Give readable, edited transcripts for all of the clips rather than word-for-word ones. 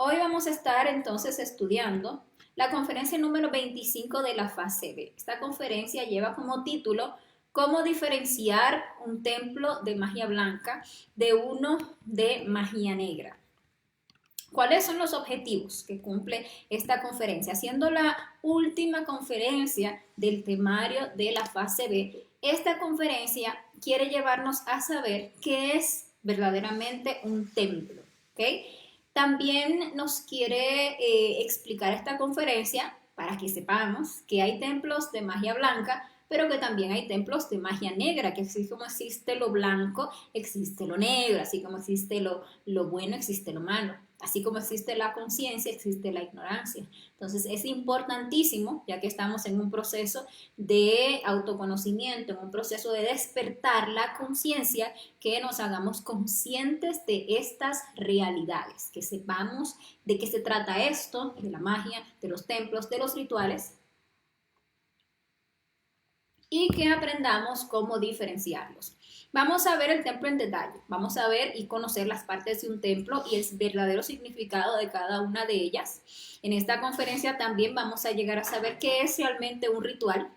Hoy vamos a estar entonces estudiando la conferencia número 25 de la fase B. Esta conferencia lleva como título ¿Cómo diferenciar un templo de magia blanca de uno de magia negra? ¿Cuáles son los objetivos que cumple esta conferencia? Siendo la última conferencia del temario de la fase B, esta conferencia quiere llevarnos a saber qué es verdaderamente un templo, ¿ok? También nos quiere explicar esta conferencia para que sepamos que hay templos de magia blanca, pero que también hay templos de magia negra, que así como existe lo blanco, existe lo negro, así como existe lo bueno, existe lo malo. Así como existe la conciencia, existe la ignorancia. Entonces es importantísimo, ya que estamos en un proceso de autoconocimiento, en un proceso de despertar la conciencia, que nos hagamos conscientes de estas realidades, que sepamos de qué se trata esto, de la magia, de los templos, de los rituales, y que aprendamos cómo diferenciarlos. Vamos a ver el templo en detalle, vamos a ver y conocer las partes de un templo y el verdadero significado de cada una de ellas. En esta conferencia también vamos a llegar a saber qué es realmente un ritual,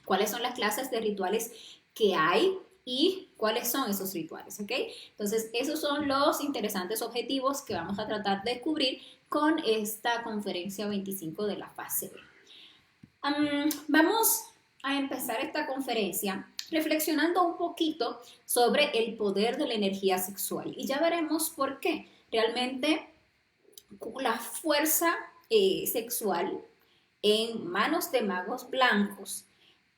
cuáles son las clases de rituales que hay y cuáles son esos rituales, ¿ok? Entonces, esos son los interesantes objetivos que vamos a tratar de cubrir con esta conferencia 25 de la fase B. Vamos a empezar esta conferencia reflexionando un poquito sobre el poder de la energía sexual y ya veremos por qué realmente la fuerza sexual en manos de magos blancos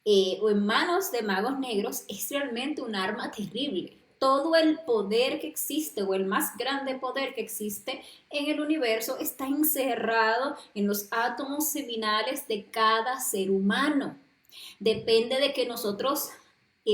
o en manos de magos negros es realmente un arma terrible. Todo el poder que existe o el más grande poder que existe en el universo está encerrado en los átomos seminales de cada ser humano. Depende de que nosotros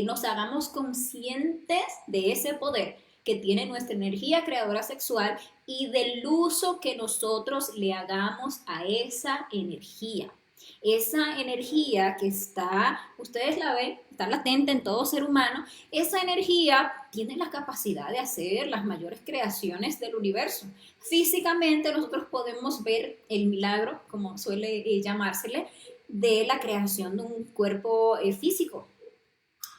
nos hagamos conscientes de ese poder que tiene nuestra energía creadora sexual y del uso que nosotros le hagamos a esa energía. Esa energía que está, ustedes la ven, está latente en todo ser humano, esa energía tiene la capacidad de hacer las mayores creaciones del universo. Físicamente nosotros podemos ver el milagro, como suele llamársele, de la creación de un cuerpo físico.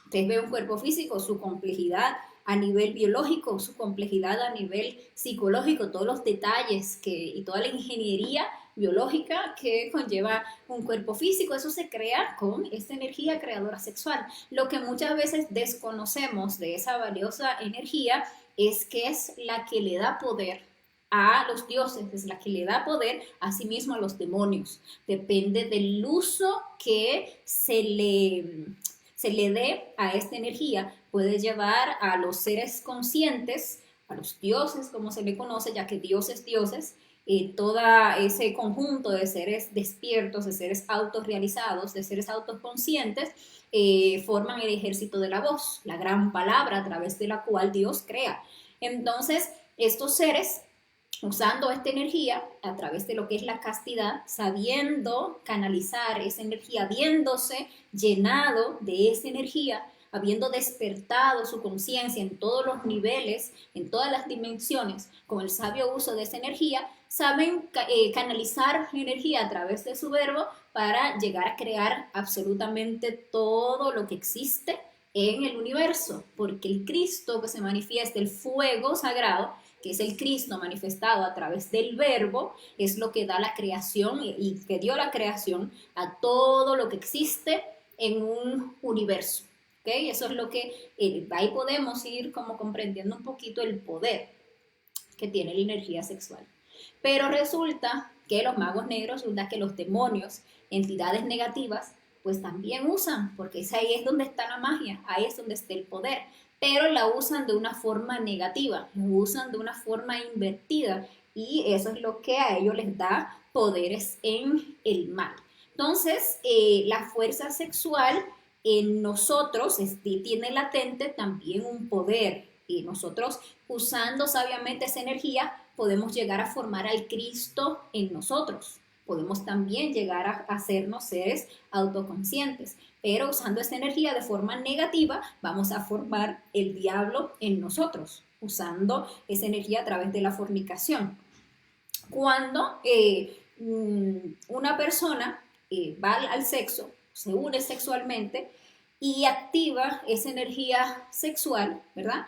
Ustedes ven un cuerpo físico, su complejidad a nivel biológico, su complejidad a nivel psicológico, todos los detalles y toda la ingeniería biológica que conlleva un cuerpo físico, eso se crea con esta energía creadora sexual. Lo que muchas veces desconocemos de esa valiosa energía es que es la que le da poder a los dioses, es la que le da poder a sí mismo a los demonios. Depende del uso que se le dé a esta energía, puede llevar a los seres conscientes, a los dioses, como se le conoce, ya que dioses, todo ese conjunto de seres despiertos, de seres autorrealizados, de seres autoconscientes, forman el ejército de la voz, la gran palabra a través de la cual Dios crea. Entonces, estos seres, usando esta energía a través de lo que es la castidad, sabiendo canalizar esa energía, habiéndose llenado de esa energía, habiendo despertado su conciencia en todos los niveles, en todas las dimensiones, con el sabio uso de esa energía, saben canalizar la energía a través de su verbo para llegar a crear absolutamente todo lo que existe en el universo, porque el Cristo que se manifiesta, el fuego sagrado, que es el Cristo manifestado a través del verbo, es lo que da la creación y que dio la creación a todo lo que existe en un universo. ¿Okay? Eso es lo que ahí podemos ir como comprendiendo un poquito el poder que tiene la energía sexual. Pero resulta que los magos negros, resulta que los demonios, entidades negativas, pues también usan, porque ahí es donde está la magia, ahí es donde está el poder, pero la usan de una forma negativa, la usan de una forma invertida y eso es lo que a ellos les da poderes en el mal. Entonces, la fuerza sexual en nosotros tiene latente también un poder y nosotros usando sabiamente esa energía podemos llegar a formar al Cristo en nosotros. Podemos también llegar a hacernos seres autoconscientes, pero usando esta energía de forma negativa vamos a formar el diablo en nosotros, usando esa energía a través de la fornicación. Cuando una persona va al sexo, se une sexualmente y activa esa energía sexual, ¿verdad?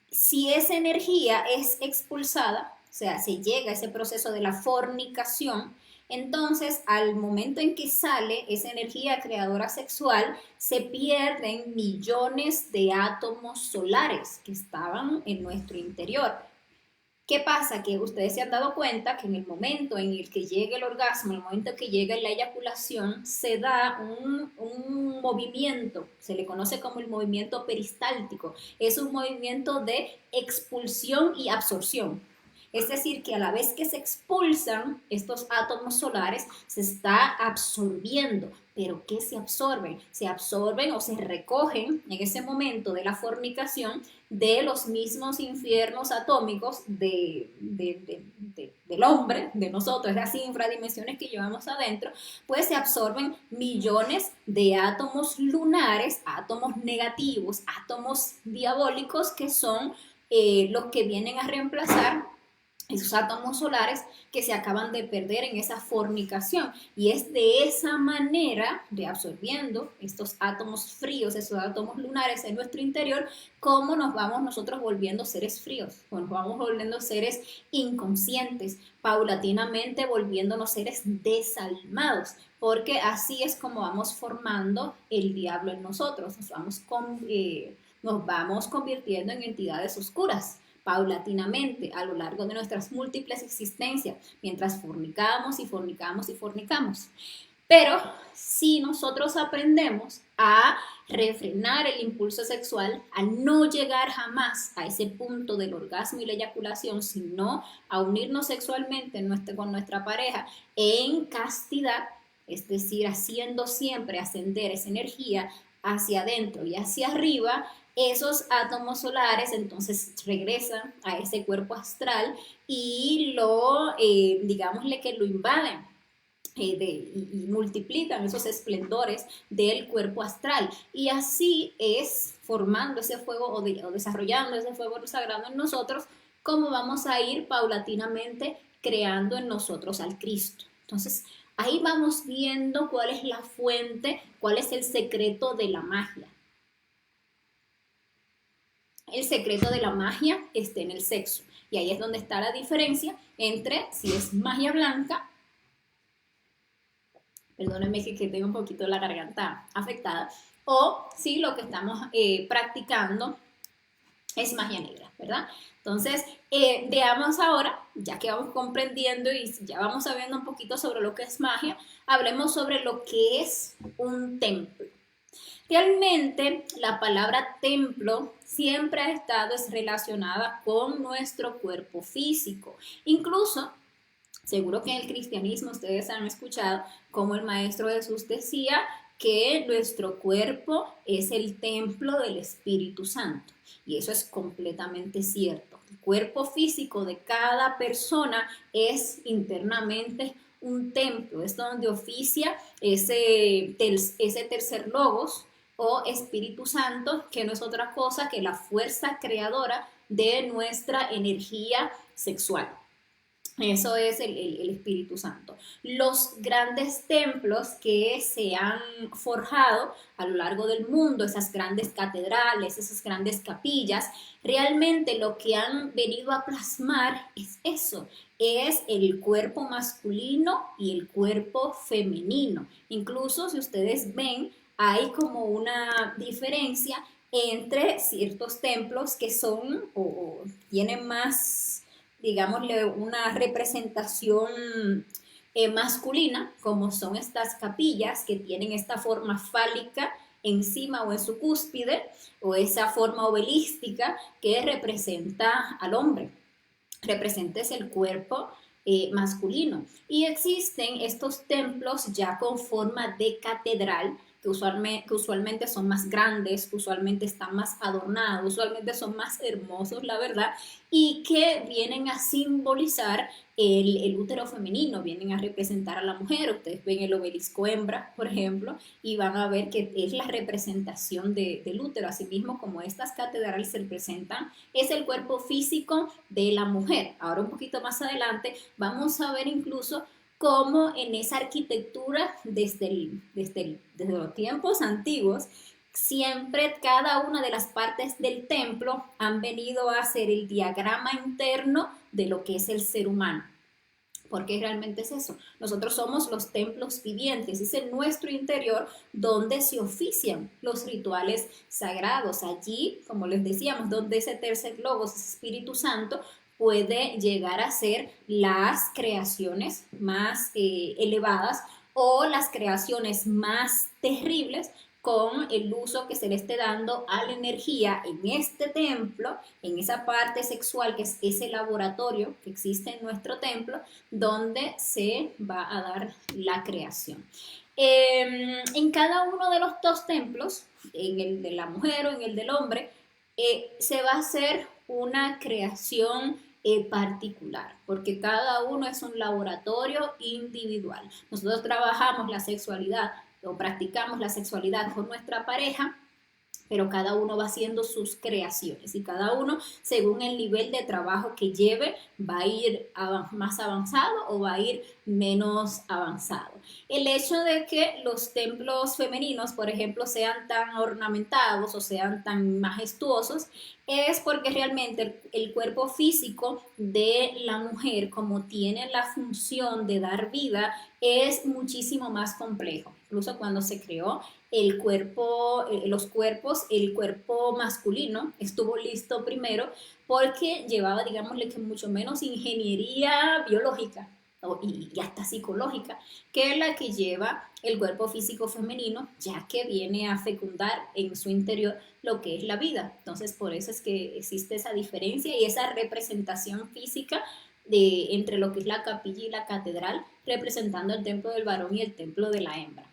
Si esa energía es expulsada, o sea, se llega a ese proceso de la fornicación, entonces al momento en que sale esa energía creadora sexual, se pierden millones de átomos solares que estaban en nuestro interior. ¿Qué pasa? Que ustedes se han dado cuenta que en el momento en el que llega el orgasmo, en el momento en que llega la eyaculación, se da un movimiento, se le conoce como el movimiento peristáltico. Es un movimiento de expulsión y absorción. Es decir, que a la vez que se expulsan estos átomos solares, se está absorbiendo. ¿Pero qué se absorben? Se absorben o se recogen en ese momento de la fornicación de los mismos infiernos atómicos del hombre, de nosotros, de las infradimensiones que llevamos adentro, pues se absorben millones de átomos lunares, átomos negativos, átomos diabólicos, que son los que vienen a reemplazar esos átomos solares que se acaban de perder en esa fornicación. Y es de esa manera, de absorbiendo estos átomos fríos, esos átomos lunares en nuestro interior, cómo nos vamos nosotros volviendo seres fríos, o nos vamos volviendo seres inconscientes, paulatinamente volviéndonos seres desalmados, porque así es como vamos formando el diablo en nosotros, nos vamos convirtiendo en entidades oscuras paulatinamente a lo largo de nuestras múltiples existencias, mientras fornicamos y fornicamos y fornicamos. Pero si nosotros aprendemos a refrenar el impulso sexual, a no llegar jamás a ese punto del orgasmo y la eyaculación, sino a unirnos sexualmente con nuestra pareja en castidad, es decir, haciendo siempre ascender esa energía hacia adentro y hacia arriba, esos átomos solares entonces regresan a ese cuerpo astral y digámosle que lo invaden. Y multiplican esos esplendores del cuerpo astral, y así es formando ese fuego o desarrollando ese fuego sagrado en nosotros, como vamos a ir paulatinamente creando en nosotros al Cristo. Entonces ahí vamos viendo cuál es la fuente, cuál es el secreto de la magia. El secreto de la magia está en el sexo, y ahí es donde está la diferencia entre si es magia blanca, perdónenme que tengo un poquito la garganta afectada, o si lo que estamos practicando es magia negra, ¿verdad? Entonces, veamos ahora, ya que vamos comprendiendo y ya vamos sabiendo un poquito sobre lo que es magia, hablemos sobre lo que es un templo. Realmente la palabra templo siempre ha estado relacionada con nuestro cuerpo físico. Incluso, seguro que en el cristianismo ustedes han escuchado como el Maestro Jesús decía que nuestro cuerpo es el templo del Espíritu Santo. Y eso es completamente cierto. El cuerpo físico de cada persona es internamente un templo, es donde oficia ese tercer logos o Espíritu Santo, que no es otra cosa que la fuerza creadora de nuestra energía sexual. Eso es el Espíritu Santo. Los grandes templos que se han forjado a lo largo del mundo, esas grandes catedrales, esas grandes capillas, realmente lo que han venido a plasmar es eso, es el cuerpo masculino y el cuerpo femenino. Incluso si ustedes ven, hay como una diferencia entre ciertos templos que son o tienen más, digámosle, una representación masculina, como son estas capillas que tienen esta forma fálica encima o en su cúspide, o esa forma obelistica que representa al hombre, representa el cuerpo masculino. Y existen estos templos ya con forma de catedral, que usualmente son más grandes, que usualmente están más adornados, usualmente son más hermosos, la verdad, y que vienen a simbolizar el útero femenino, vienen a representar a la mujer. Ustedes ven el obelisco hembra, por ejemplo, y van a ver que es la representación del útero. Asimismo, como estas catedrales se representan, es el cuerpo físico de la mujer. Ahora, un poquito más adelante, vamos a ver incluso cómo en esa arquitectura desde los tiempos antiguos, siempre cada una de las partes del templo han venido a ser el diagrama interno de lo que es el ser humano. Porque realmente es eso. Nosotros somos los templos vivientes, es en nuestro interior donde se ofician los rituales sagrados. Allí, como les decíamos, donde ese tercer logos, ese Espíritu Santo, puede llegar a ser las creaciones más elevadas o las creaciones más terribles, con el uso que se le esté dando a la energía en este templo, en esa parte sexual que es ese laboratorio que existe en nuestro templo, donde se va a dar la creación. En cada uno de los dos templos, en el de la mujer o en el del hombre, se va a hacer una creación particular, porque cada uno es un laboratorio individual. Nosotros trabajamos la sexualidad o practicamos la sexualidad con nuestra pareja, pero cada uno va haciendo sus creaciones y cada uno, según el nivel de trabajo que lleve, va a ir más avanzado o va a ir menos avanzado. El hecho de que los templos femeninos, por ejemplo, sean tan ornamentados o sean tan majestuosos, es porque realmente el cuerpo físico de la mujer, como tiene la función de dar vida, es muchísimo más complejo. Incluso cuando se creó el cuerpo masculino estuvo listo primero porque llevaba, digámosle, que mucho menos ingeniería biológica y hasta psicológica que la que lleva el cuerpo físico femenino, ya que viene a fecundar en su interior lo que es la vida. Entonces, por eso es que existe esa diferencia y esa representación física entre lo que es la capilla y la catedral, representando el templo del varón y el templo de la hembra.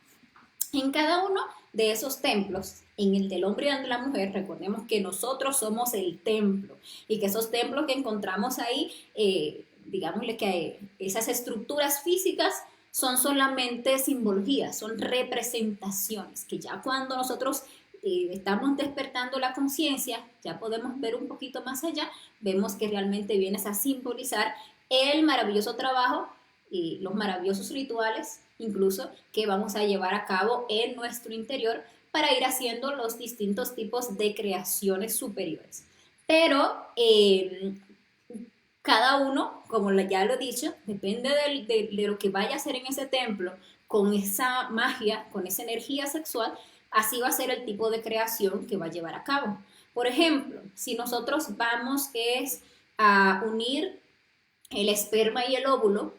En cada uno de esos templos, en el del hombre y el de la mujer, recordemos que nosotros somos el templo y que esos templos que encontramos ahí, digámosle que esas estructuras físicas son solamente simbologías, son representaciones, que ya cuando nosotros estamos despertando la conciencia, ya podemos ver un poquito más allá, vemos que realmente vienes a simbolizar el maravilloso trabajo y los maravillosos rituales incluso que vamos a llevar a cabo en nuestro interior para ir haciendo los distintos tipos de creaciones superiores. Pero cada uno, como ya lo he dicho, depende de lo que vaya a hacer en ese templo, con esa magia, con esa energía sexual, así va a ser el tipo de creación que va a llevar a cabo. Por ejemplo, si nosotros vamos a unir el esperma y el óvulo,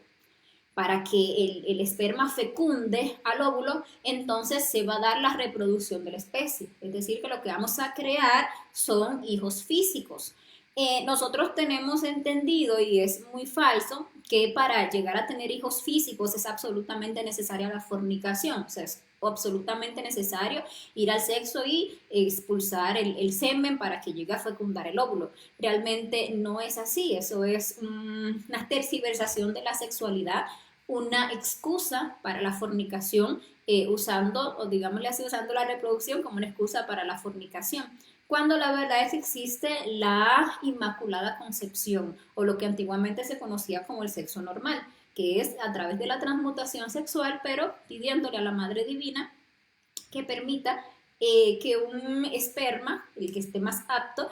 para que el esperma fecunde al óvulo, entonces se va a dar la reproducción de la especie. Es decir, que lo que vamos a crear son hijos físicos. Nosotros tenemos entendido, y es muy falso, que para llegar a tener hijos físicos es absolutamente necesaria la fornicación. O sea, es absolutamente necesario ir al sexo y expulsar el semen para que llegue a fecundar el óvulo. Realmente no es así. Eso es una tergiversación de la sexualidad, una excusa para la fornicación, usando, o digámosle así, usando la reproducción como una excusa para la fornicación, cuando la verdad es que existe la Inmaculada Concepción, o lo que antiguamente se conocía como el sexo normal, que es a través de la transmutación sexual, pero pidiéndole a la Madre Divina que permita que un esperma, el que esté más apto,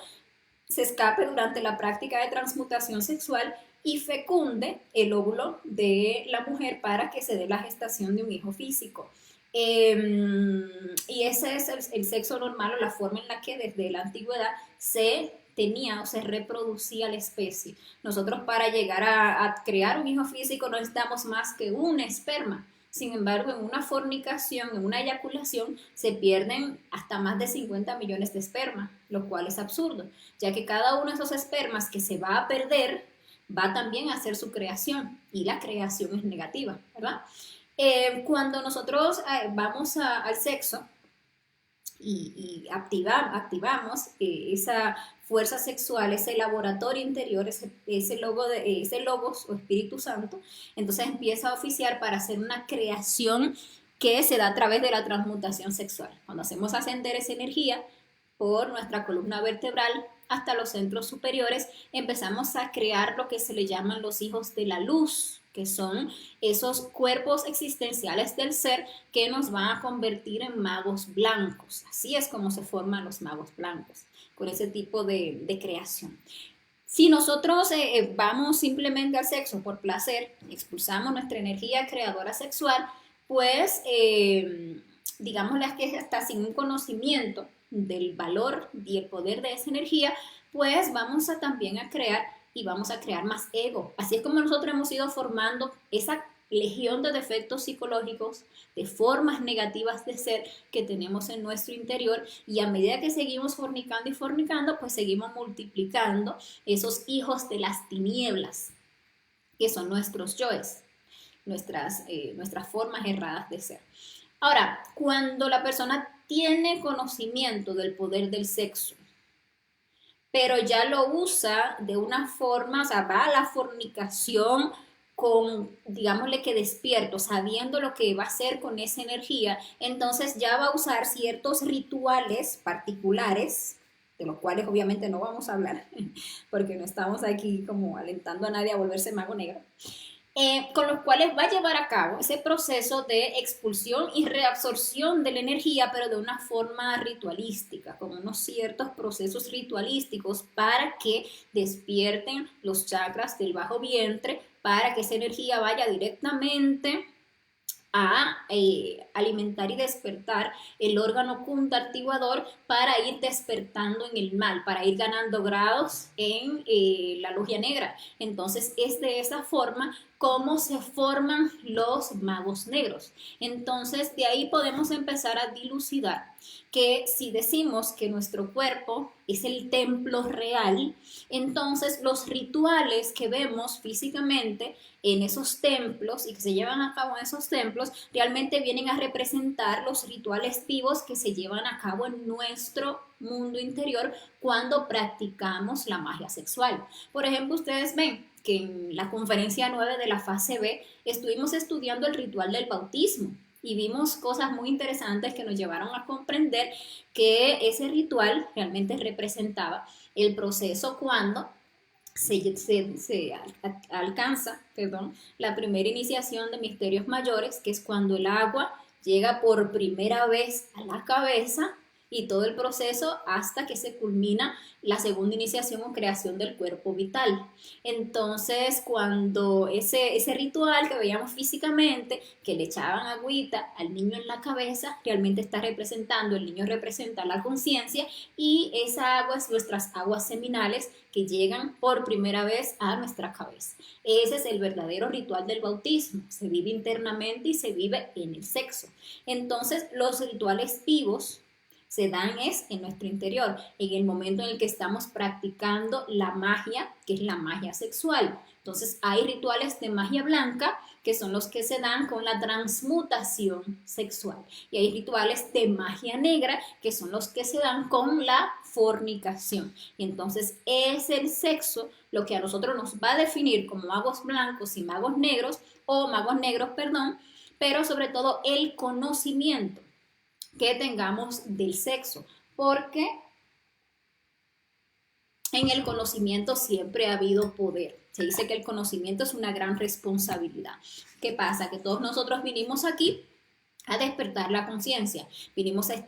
se escape durante la práctica de transmutación sexual y fecunde el óvulo de la mujer para que se dé la gestación de un hijo físico. Y ese es el sexo normal, o la forma en la que desde la antigüedad se tenía o se reproducía la especie. Nosotros, para llegar a crear un hijo físico, no necesitamos más que un esperma. Sin embargo, en una fornicación, en una eyaculación, se pierden hasta más de 50 millones de espermas, lo cual es absurdo, ya que cada uno de esos espermas que se va a perder va también a hacer su creación, y la creación es negativa, ¿verdad? Cuando nosotros vamos al sexo, y activamos esa fuerza sexual, ese laboratorio interior, ese logos o Espíritu Santo, entonces empieza a oficiar para hacer una creación que se da a través de la transmutación sexual. Cuando hacemos ascender esa energía por nuestra columna vertebral hasta los centros superiores, empezamos a crear lo que se le llaman los hijos de la luz, que son esos cuerpos existenciales del ser que nos van a convertir en magos blancos. Así es como se forman los magos blancos, con ese tipo de creación. Si nosotros vamos simplemente al sexo por placer, expulsamos nuestra energía creadora sexual, pues digámosle que hasta sin un conocimiento del valor y el poder de esa energía, pues vamos a también a crear y vamos a crear más ego. Así es como nosotros hemos ido formando esa legión de defectos psicológicos, de formas negativas de ser que tenemos en nuestro interior, y a medida que seguimos fornicando y fornicando, pues seguimos multiplicando esos hijos de las tinieblas, que son nuestros yoes, nuestras formas erradas de ser. Ahora, cuando la persona tiene conocimiento del poder del sexo, pero ya lo usa de una forma, o sea, va a la fornicación con, digámosle que despierto, sabiendo lo que va a hacer con esa energía, entonces ya va a usar ciertos rituales particulares, de los cuales obviamente no vamos a hablar, porque no estamos aquí como alentando a nadie a volverse mago negro, con los cuales va a llevar a cabo ese proceso de expulsión y reabsorción de la energía, pero de una forma ritualística, con unos ciertos procesos ritualísticos para que despierten los chakras del bajo vientre, para que esa energía vaya directamente a alimentar y despertar el órgano activador para ir despertando en el mal, para ir ganando grados en la logia negra. Entonces es de esa forma cómo se forman los magos negros. Entonces de ahí podemos empezar a dilucidar que si decimos que nuestro cuerpo es el templo real, entonces los rituales que vemos físicamente en esos templos y que se llevan a cabo en esos templos realmente vienen a representar los rituales vivos que se llevan a cabo en nuestro mundo interior cuando practicamos la magia sexual. Por ejemplo, ustedes ven que en la conferencia 9 de la fase B estuvimos estudiando el ritual del bautismo y vimos cosas muy interesantes que nos llevaron a comprender que ese ritual realmente representaba el proceso cuando se alcanza, la primera iniciación de misterios mayores, que es cuando el agua llega por primera vez a la cabeza, y todo el proceso hasta que se culmina la segunda iniciación o creación del cuerpo vital. Entonces, cuando ese ritual que veíamos físicamente, que le echaban agüita al niño en la cabeza, realmente está representando, el niño representa la conciencia, y esa agua es nuestras aguas seminales que llegan por primera vez a nuestra cabeza. Ese es el verdadero ritual del bautismo. Se vive internamente y se vive en el sexo. Entonces, los rituales vivos se dan es en nuestro interior, en el momento en el que estamos practicando la magia, que es la magia sexual. Entonces hay rituales de magia blanca que son los que se dan con la transmutación sexual, y hay rituales de magia negra que son los que se dan con la fornicación. Y entonces es el sexo lo que a nosotros nos va a definir como magos blancos y magos negros, o magos negros, perdón, pero sobre todo el conocimiento que tengamos del sexo, porque en el conocimiento siempre ha habido poder. Se dice que el conocimiento es una gran responsabilidad. ¿Qué pasa? Que todos nosotros vinimos aquí a despertar la conciencia. Vinimos a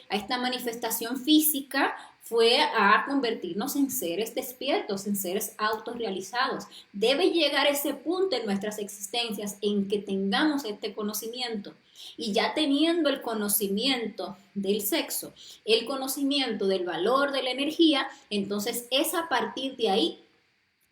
esta manifestación física, fue a convertirnos en seres despiertos, en seres autorrealizados. Debe llegar ese punto en nuestras existencias en que tengamos este conocimiento. Y ya teniendo el conocimiento del sexo, el conocimiento del valor de la energía, entonces es a partir de ahí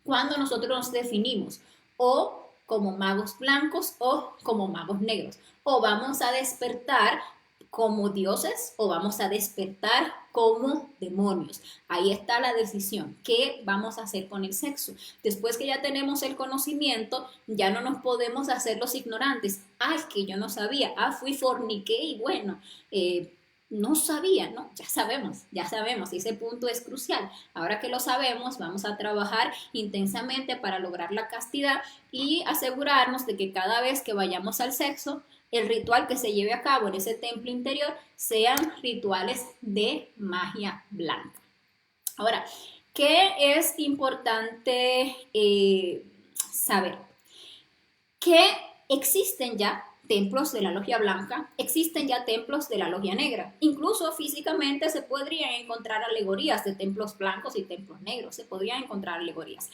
cuando nosotros nos definimos o como magos blancos o como magos negros, o vamos a despertar como dioses o vamos a despertar como demonios. Ahí está la decisión. ¿Qué vamos a hacer con el sexo? Después que ya tenemos el conocimiento, ya no nos podemos hacer los ignorantes. Ah, es que yo no sabía. Ah, fui forniqué y bueno, no sabía, ¿no? Ya sabemos, y ese punto es crucial. Ahora que lo sabemos, vamos a trabajar intensamente para lograr la castidad y asegurarnos de que cada vez que vayamos al sexo, el ritual que se lleve a cabo en ese templo interior sean rituales de magia blanca. Ahora, ¿qué es importante saber? Que existen ya templos de la logia blanca, existen ya templos de la logia negra. Incluso físicamente se podrían encontrar alegorías de templos blancos y templos negros, se podrían encontrar alegorías.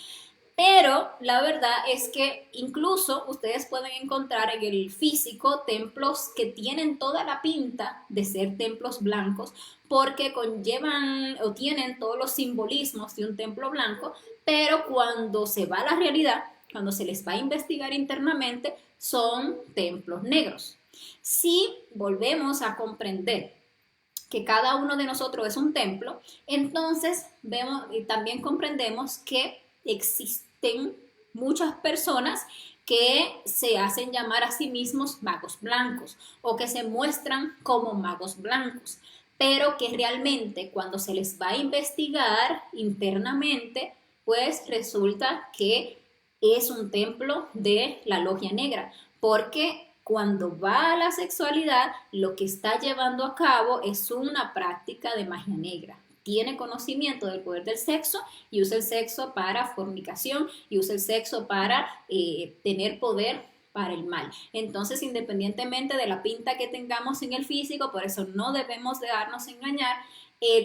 Pero la verdad es que incluso ustedes pueden encontrar en el físico templos que tienen toda la pinta de ser templos blancos porque conllevan o tienen todos los simbolismos de un templo blanco, pero cuando se va a la realidad, cuando se les va a investigar internamente, son templos negros. Si volvemos a comprender que cada uno de nosotros es un templo, entonces vemos y también comprendemos que existen muchas personas que se hacen llamar a sí mismos magos blancos o que se muestran como magos blancos, pero que realmente cuando se les va a investigar internamente, pues resulta que es un templo de la logia negra, porque cuando va a la sexualidad, lo que está llevando a cabo es una práctica de magia negra. Tiene conocimiento del poder del sexo y usa el sexo para fornicación y usa el sexo para tener poder para el mal. Entonces, independientemente de la pinta que tengamos en el físico, por eso no debemos dejarnos engañar,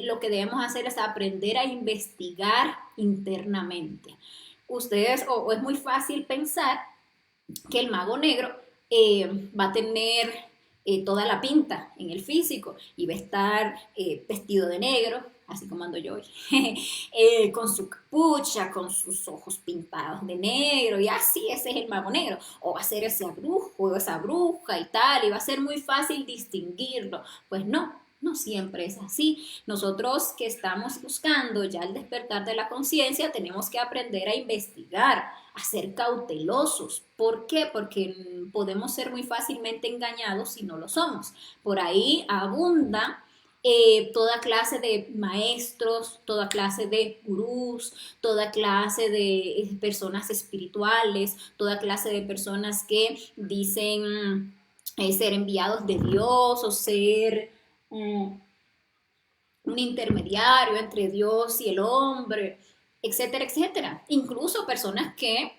lo que debemos hacer es aprender a investigar internamente. Ustedes, o es muy fácil pensar que el mago negro va a tener toda la pinta en el físico y va a estar vestido de negro, así como ando yo hoy, con su capucha, con sus ojos pintados de negro, y así ese es el mago negro, o va a ser ese brujo o esa bruja y tal, y va a ser muy fácil distinguirlo. Pues no siempre es así. Nosotros que estamos buscando ya el despertar de la conciencia, tenemos que aprender a investigar, a ser cautelosos. ¿Por qué? Porque podemos ser muy fácilmente engañados si no lo somos. Por ahí abunda toda clase de maestros, toda clase de gurús, toda clase de personas espirituales, toda clase de personas que dicen ser enviados de Dios o ser un intermediario entre Dios y el hombre, etcétera, etcétera. Incluso personas que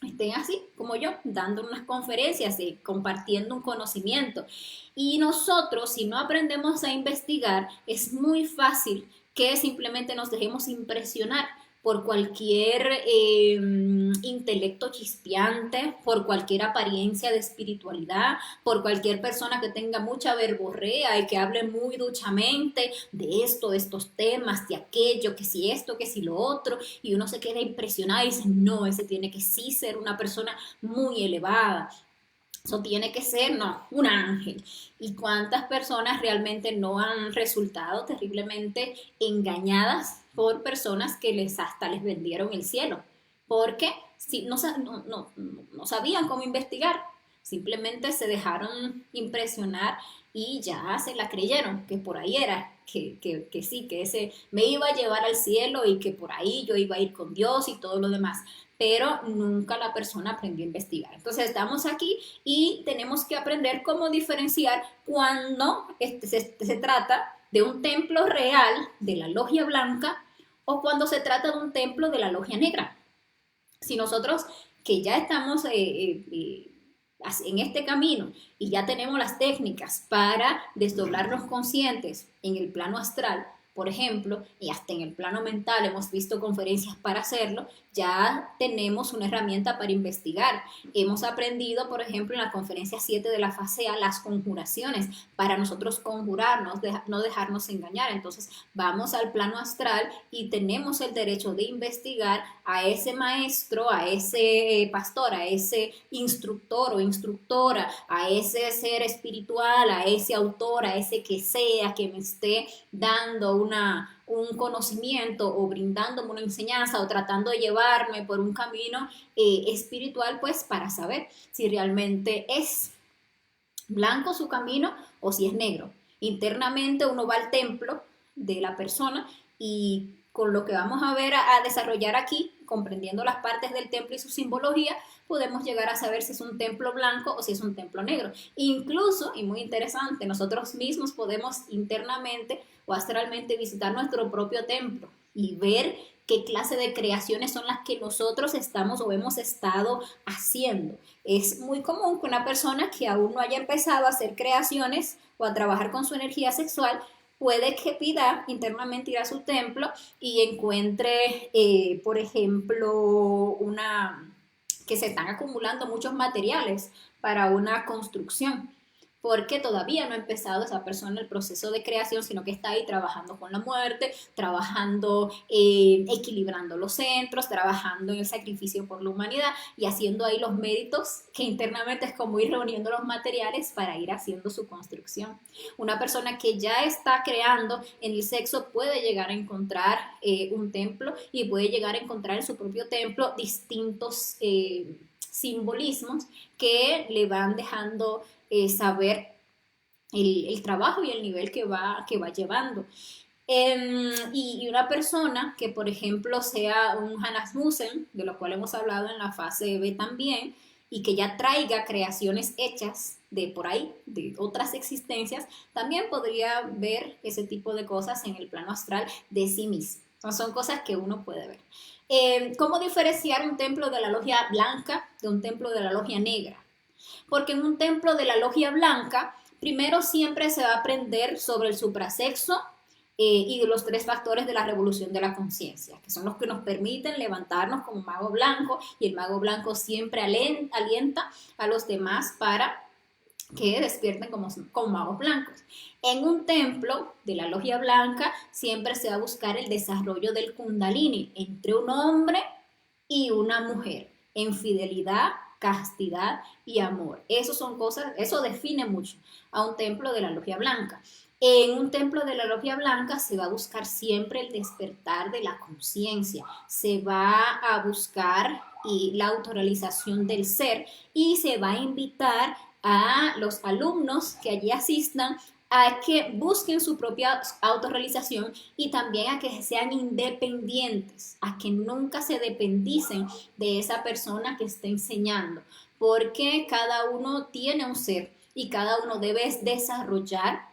estén así como yo, dando unas conferencias y compartiendo un conocimiento. Y nosotros, si no aprendemos a investigar, es muy fácil que simplemente nos dejemos impresionar por cualquier intelecto chispeante, por cualquier apariencia de espiritualidad, por cualquier persona que tenga mucha verborrea y que hable muy duchamente de esto, de estos temas, de aquello, que si esto, que si lo otro, y uno se queda impresionado y dice, no, ese tiene que sí ser una persona muy elevada. Eso tiene que ser, no, un ángel. ¿Y cuántas personas realmente no han resultado terriblemente engañadas por personas que hasta les vendieron el cielo? Porque si, no sabían cómo investigar, simplemente se dejaron impresionar y ya se la creyeron, que por ahí era, que sí, que ese me iba a llevar al cielo y que por ahí yo iba a ir con Dios y todo lo demás, pero nunca la persona aprendió a investigar. Entonces estamos aquí y tenemos que aprender cómo diferenciar cuando se trata de un templo real de la logia blanca o cuando se trata de un templo de la logia negra. Si nosotros que ya estamos en este camino y ya tenemos las técnicas para desdoblarnos conscientes en el plano astral, por ejemplo, y hasta en el plano mental hemos visto conferencias para hacerlo, ya tenemos una herramienta para investigar. Hemos aprendido, por ejemplo, en la conferencia 7 de la fase A, las conjuraciones, para nosotros conjurarnos, no dejarnos engañar. Entonces, vamos al plano astral y tenemos el derecho de investigar a ese maestro, a ese pastor, a ese instructor o instructora, a ese ser espiritual, a ese autor, a ese que sea que me esté dando un conocimiento o brindándome una enseñanza o tratando de llevarme por un camino espiritual, pues para saber si realmente es blanco su camino o si es negro. Internamente uno va al templo de la persona y con lo que vamos a ver a desarrollar aquí, comprendiendo las partes del templo y su simbología, podemos llegar a saber si es un templo blanco o si es un templo negro. Incluso, y muy interesante, nosotros mismos podemos internamente o astralmente visitar nuestro propio templo y ver qué clase de creaciones son las que nosotros estamos o hemos estado haciendo. Es muy común que una persona que aún no haya empezado a hacer creaciones o a trabajar con su energía sexual puede que pida internamente ir a su templo y encuentre, por ejemplo, que se están acumulando muchos materiales para una construcción, porque todavía no ha empezado esa persona el proceso de creación, sino que está ahí trabajando con la muerte, trabajando, equilibrando los centros, trabajando en el sacrificio por la humanidad y haciendo ahí los méritos, que internamente es como ir reuniendo los materiales para ir haciendo su construcción. Una persona que ya está creando en el sexo puede llegar a encontrar un templo y puede llegar a encontrar en su propio templo distintos simbolismos que le van dejando saber el trabajo y el nivel que va llevando. Y una persona que, por ejemplo, sea un Hannas Musen, de lo cual hemos hablado en la fase B también, y que ya traiga creaciones hechas de por ahí, de otras existencias, también podría ver ese tipo de cosas en el plano astral de sí mismo. Son cosas que uno puede ver. ¿Cómo diferenciar un templo de la logia blanca de un templo de la logia negra? Porque en un templo de la logia blanca, primero siempre se va a aprender sobre el suprasexo y de los tres factores de la revolución de la conciencia, que son los que nos permiten levantarnos como mago blanco, y el mago blanco siempre alienta a los demás para que despierten como magos blancos. En un templo de la logia blanca siempre se va a buscar el desarrollo del kundalini entre un hombre y una mujer, en fidelidad, castidad y amor. Eso son cosas, eso define mucho a un templo de la logia blanca. En un templo de la logia blanca se va a buscar siempre el despertar de la conciencia, se va a buscar la autorrealización del ser y se va a invitar a los alumnos que allí asistan a que busquen su propia autorrealización y también a que sean independientes, a que nunca se dependicen de esa persona que está enseñando, porque cada uno tiene un ser y cada uno debe desarrollar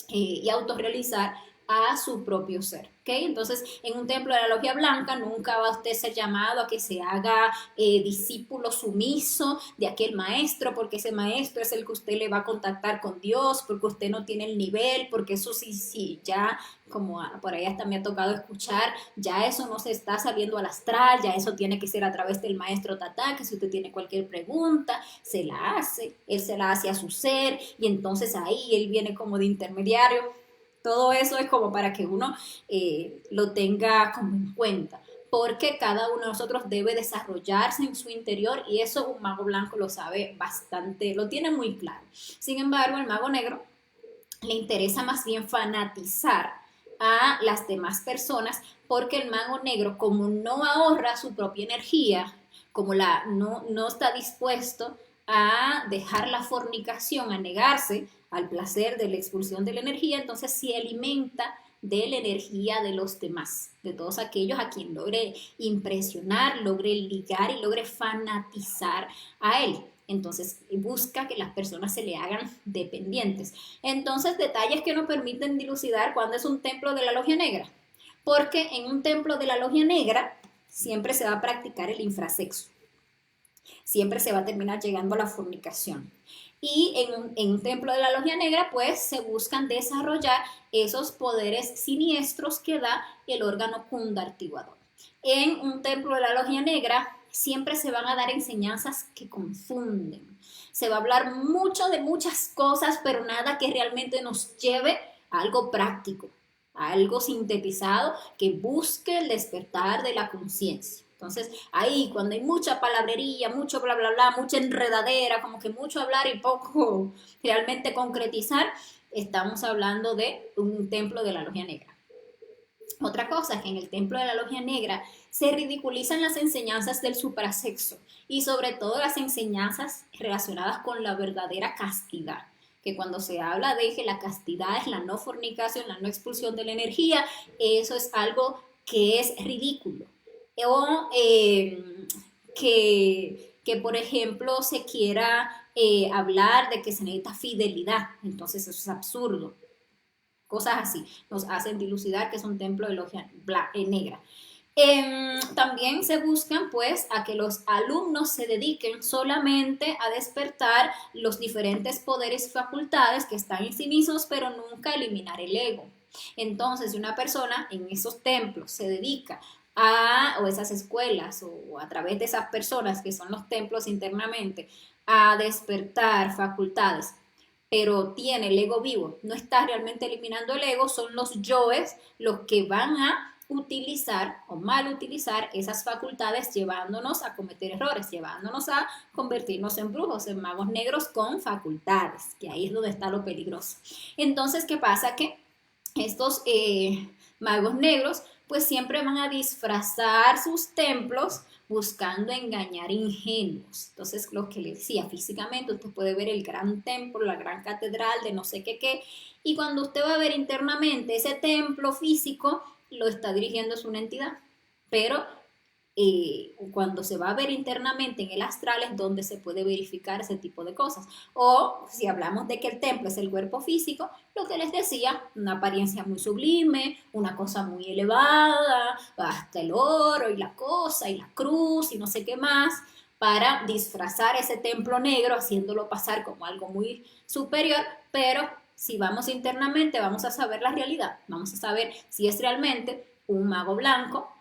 y autorrealizar a su propio ser. ¿Okay? Entonces, en un templo de la logia blanca nunca va a usted ser llamado a que se haga discípulo sumiso de aquel maestro, porque ese maestro es el que usted le va a contactar con Dios, porque usted no tiene el nivel, porque eso sí, ya, como por ahí hasta me ha tocado escuchar, ya eso no se está saliendo al astral, ya eso tiene que ser a través del maestro Tatá, que si usted tiene cualquier pregunta, se la hace, él se la hace a su ser, y entonces ahí él viene como de intermediario. Todo eso es como para que uno lo tenga como en cuenta, porque cada uno de nosotros debe desarrollarse en su interior y eso un mago blanco lo sabe bastante, lo tiene muy claro. Sin embargo, el mago negro le interesa más bien fanatizar a las demás personas, porque el mago negro, como no ahorra su propia energía, como no está dispuesto a dejar la fornicación, a negarse al placer de la expulsión de la energía, entonces se alimenta de la energía de los demás, de todos aquellos a quien logre impresionar, logre ligar y logre fanatizar a él. Entonces busca que las personas se le hagan dependientes. Entonces, detalles que nos permiten dilucidar cuándo es un templo de la logia negra. Porque en un templo de la logia negra siempre se va a practicar el infrasexo. Siempre se va a terminar llegando a la fornicación. Y en un templo de la logia negra, pues se buscan desarrollar esos poderes siniestros que da el órgano kundartiguador. En un templo de la logia negra siempre se van a dar enseñanzas que confunden. Se va a hablar mucho de muchas cosas, pero nada que realmente nos lleve a algo práctico, a algo sintetizado que busque el despertar de la conciencia. Entonces, ahí cuando hay mucha palabrería, mucho bla, bla, bla, mucha enredadera, como que mucho hablar y poco realmente concretizar, estamos hablando de un templo de la logia negra. Otra cosa es que en el templo de la logia negra se ridiculizan las enseñanzas del suprasexo y sobre todo las enseñanzas relacionadas con la verdadera castidad, que cuando se habla de que la castidad es la no fornicación, la no expulsión de la energía, eso es algo que es ridículo. O que, por ejemplo, se quiera hablar de que se necesita fidelidad, entonces eso es absurdo. Cosas así nos hacen dilucidar que es un templo de logia negra. También se buscan pues a que los alumnos se dediquen solamente a despertar los diferentes poderes y facultades que están en sí mismos, pero nunca eliminar el ego. Entonces, si una persona en esos templos se dedica o esas escuelas o a través de esas personas que son los templos internamente, a despertar facultades, pero tiene el ego vivo, no está realmente eliminando el ego, son los yoes los que van a utilizar o mal utilizar esas facultades llevándonos a cometer errores, llevándonos a convertirnos en brujos, en magos negros con facultades, que ahí es donde está lo peligroso. Entonces, ¿qué pasa? Que estos magos negros pues siempre van a disfrazar sus templos buscando engañar ingenuos. Entonces, lo que les decía, físicamente usted puede ver el gran templo, la gran catedral de no sé qué, y cuando usted va a ver internamente ese templo físico, lo está dirigiendo es una entidad, pero cuando se va a ver internamente en el astral es donde se puede verificar ese tipo de cosas. O si hablamos de que el templo es el cuerpo físico, lo que les decía, una apariencia muy sublime, una cosa muy elevada, hasta el oro y la cosa y la cruz y no sé qué más, para disfrazar ese templo negro, haciéndolo pasar como algo muy superior, pero si vamos internamente vamos a saber la realidad, vamos a saber si es realmente un mago blanco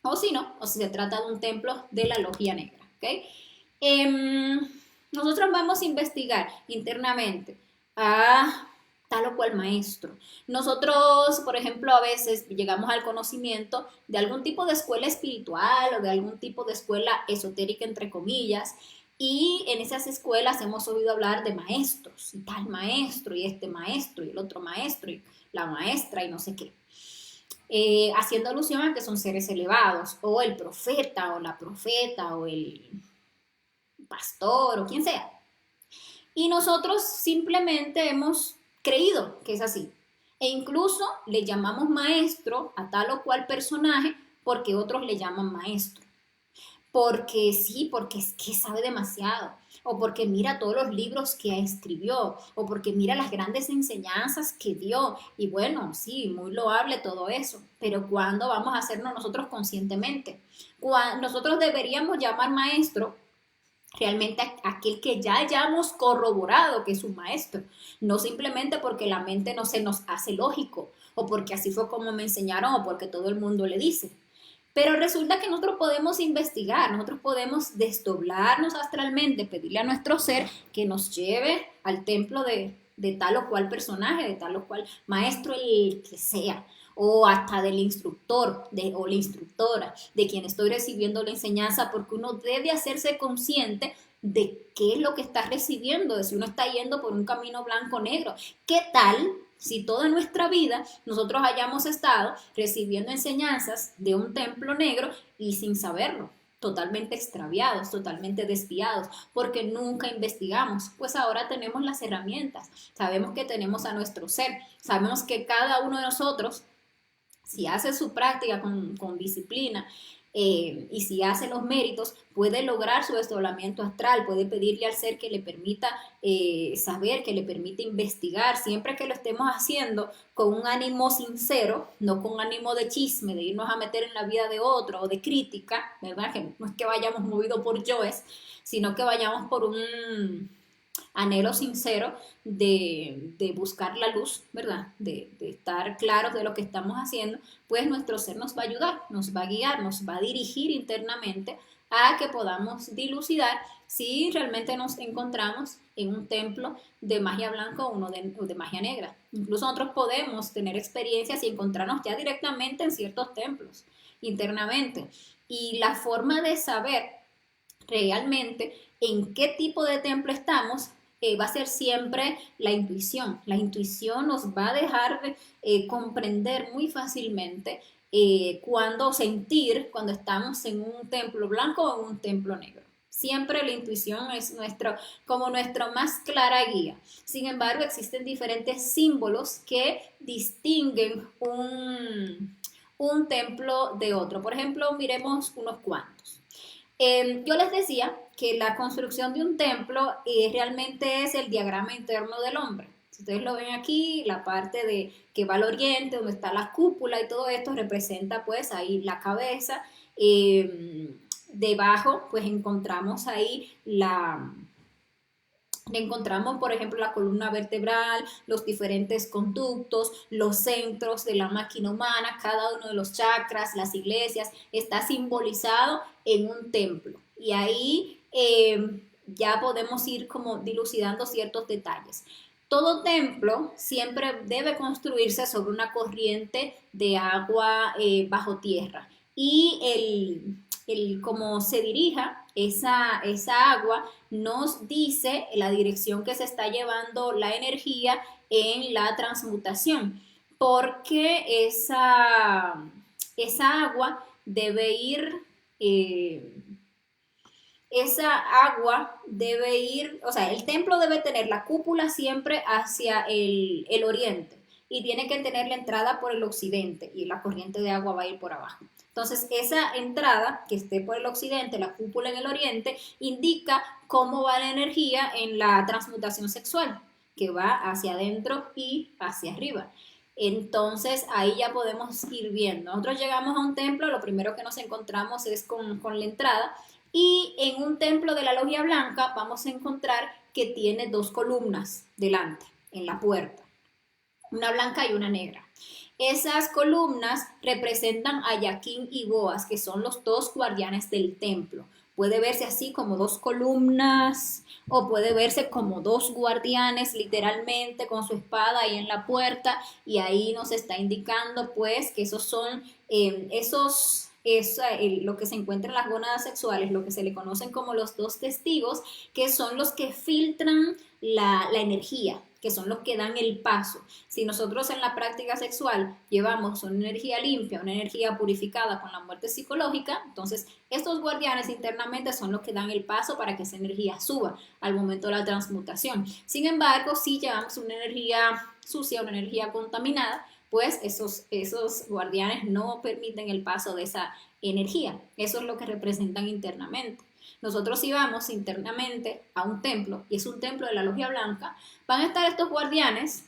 o si no, o si se trata de un templo de la logia negra. ¿Okay? Nosotros vamos a investigar internamente a tal o cual maestro. Nosotros, por ejemplo, a veces llegamos al conocimiento de algún tipo de escuela espiritual o de algún tipo de escuela esotérica, entre comillas, y en esas escuelas hemos oído hablar de maestros, y tal maestro, y este maestro, y el otro maestro, y la maestra, y no sé qué. Haciendo alusión a que son seres elevados, o el profeta, o la profeta, o el pastor, o quien sea. Y nosotros simplemente hemos creído que es así. E incluso le llamamos maestro a tal o cual personaje porque otros le llaman maestro. Porque sí, porque es que sabe demasiado, o porque mira todos los libros que escribió, o porque mira las grandes enseñanzas que dio. Y bueno, sí, muy loable todo eso, pero ¿cuándo vamos a hacernos nosotros conscientemente? Nosotros deberíamos llamar maestro realmente aquel que ya hayamos corroborado que es un maestro, no simplemente porque la mente no se nos hace lógico, o porque así fue como me enseñaron, o porque todo el mundo le dice. Pero resulta que nosotros podemos investigar, nosotros podemos desdoblarnos astralmente, pedirle a nuestro ser que nos lleve al templo de tal o cual personaje, de tal o cual maestro, el que sea, o hasta del instructor o la instructora, de quien estoy recibiendo la enseñanza, porque uno debe hacerse consciente de qué es lo que está recibiendo, de si uno está yendo por un camino blanco-negro. ¿Qué tal si toda nuestra vida nosotros hayamos estado recibiendo enseñanzas de un templo negro y sin saberlo, totalmente extraviados, totalmente desviados, porque nunca investigamos? Pues ahora tenemos las herramientas, sabemos que tenemos a nuestro ser, sabemos que cada uno de nosotros, si hace su práctica con disciplina, y si hace los méritos, puede lograr su desdoblamiento astral, puede pedirle al ser que le permita saber, que le permita investigar, siempre que lo estemos haciendo con un ánimo sincero, no con ánimo de chisme, de irnos a meter en la vida de otro o de crítica, ¿verdad? Que no es que vayamos movidos por yoes, sino que vayamos por un anhelo sincero de buscar la luz, ¿verdad? De estar claros de lo que estamos haciendo, pues nuestro ser nos va a ayudar, nos va a guiar, nos va a dirigir internamente a que podamos dilucidar si realmente nos encontramos en un templo de magia blanca o uno de magia negra. Incluso nosotros podemos tener experiencias y encontrarnos ya directamente en ciertos templos internamente. Y la forma de saber realmente en qué tipo de templo estamos va a ser siempre la intuición. La intuición nos va a dejar comprender muy fácilmente cuando sentir cuando estamos en un templo blanco o en un templo negro. Siempre la intuición es como nuestra más clara guía. Sin embargo, existen diferentes símbolos que distinguen un templo de otro. Por ejemplo, miremos unos cuantos. Yo les decía que la construcción de un templo realmente es el diagrama interno del hombre. Si ustedes lo ven aquí, la parte de que va al oriente, donde está la cúpula y todo esto, representa pues ahí la cabeza. Debajo pues encontramos ahí encontramos, por ejemplo, la columna vertebral, los diferentes conductos, los centros de la máquina humana, cada uno de los chakras, las iglesias, está simbolizado en un templo. Y ahí ya podemos ir como dilucidando ciertos detalles. Todo templo siempre debe construirse sobre una corriente de agua bajo tierra. Y cómo se dirija esa agua nos dice la dirección que se está llevando la energía en la transmutación, porque esa agua debe ir, o sea, el templo debe tener la cúpula siempre hacia el oriente y tiene que tener la entrada por el occidente y la corriente de agua va a ir por abajo. Entonces, esa entrada que esté por el occidente, la cúpula en el oriente, indica cómo va la energía en la transmutación sexual, que va hacia adentro y hacia arriba. Entonces, ahí ya podemos ir viendo. Nosotros llegamos a un templo, lo primero que nos encontramos es con la entrada, y en un templo de la logia blanca vamos a encontrar que tiene dos columnas delante, en la puerta, una blanca y una negra. Esas columnas representan a Yaquín y Boaz, que son los dos guardianes del templo. Puede verse así como dos columnas o puede verse como dos guardianes literalmente con su espada ahí en la puerta, y ahí nos está indicando pues que esos son lo que se encuentra en las gónadas sexuales, lo que se le conocen como los dos testigos, que son los que filtran la energía, que son los que dan el paso. Si nosotros en la práctica sexual llevamos una energía limpia, una energía purificada con la muerte psicológica, entonces estos guardianes internamente son los que dan el paso para que esa energía suba al momento de la transmutación. Sin embargo, si llevamos una energía sucia, una energía contaminada, pues esos guardianes no permiten el paso de esa energía. Eso es lo que representan internamente. Nosotros si vamos internamente a un templo, y es un templo de la logia blanca, van a estar estos guardianes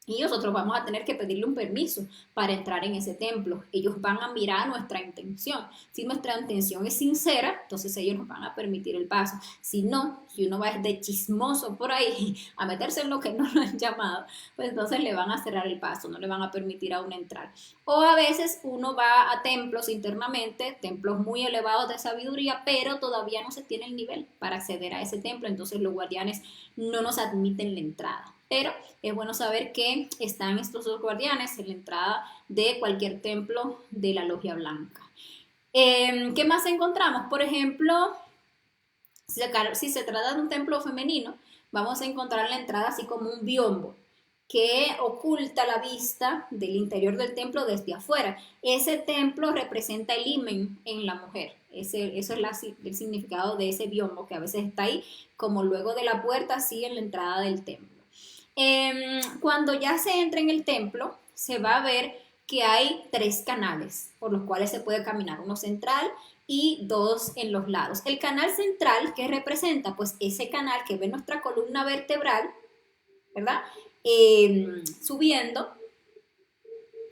y nosotros vamos a tener que pedirle un permiso para entrar en ese templo. Ellos van a mirar nuestra intención. Si nuestra intención es sincera, entonces ellos nos van a permitir el paso. Si no, si uno va de chismoso por ahí a meterse en lo que no lo han llamado, pues entonces le van a cerrar el paso, no le van a permitir a uno entrar. O a veces uno va a templos internamente, templos muy elevados de sabiduría, pero todavía no se tiene el nivel para acceder a ese templo, entonces los guardianes no nos admiten la entrada. Pero es bueno saber que están estos dos guardianes en la entrada de cualquier templo de la logia blanca. ¿Qué más encontramos? Por ejemplo, si se trata de un templo femenino, vamos a encontrar la entrada así como un biombo que oculta la vista del interior del templo desde afuera. Ese templo representa el himen en la mujer. Eso es el significado de ese biombo que a veces está ahí, como luego de la puerta, así en la entrada del templo. Cuando ya se entra en el templo, se va a ver que hay 3 canales por los cuales se puede caminar, uno central y 2 en los lados. El canal central, ¿qué representa? Pues ese canal que ve nuestra columna vertebral, ¿verdad? Subiendo,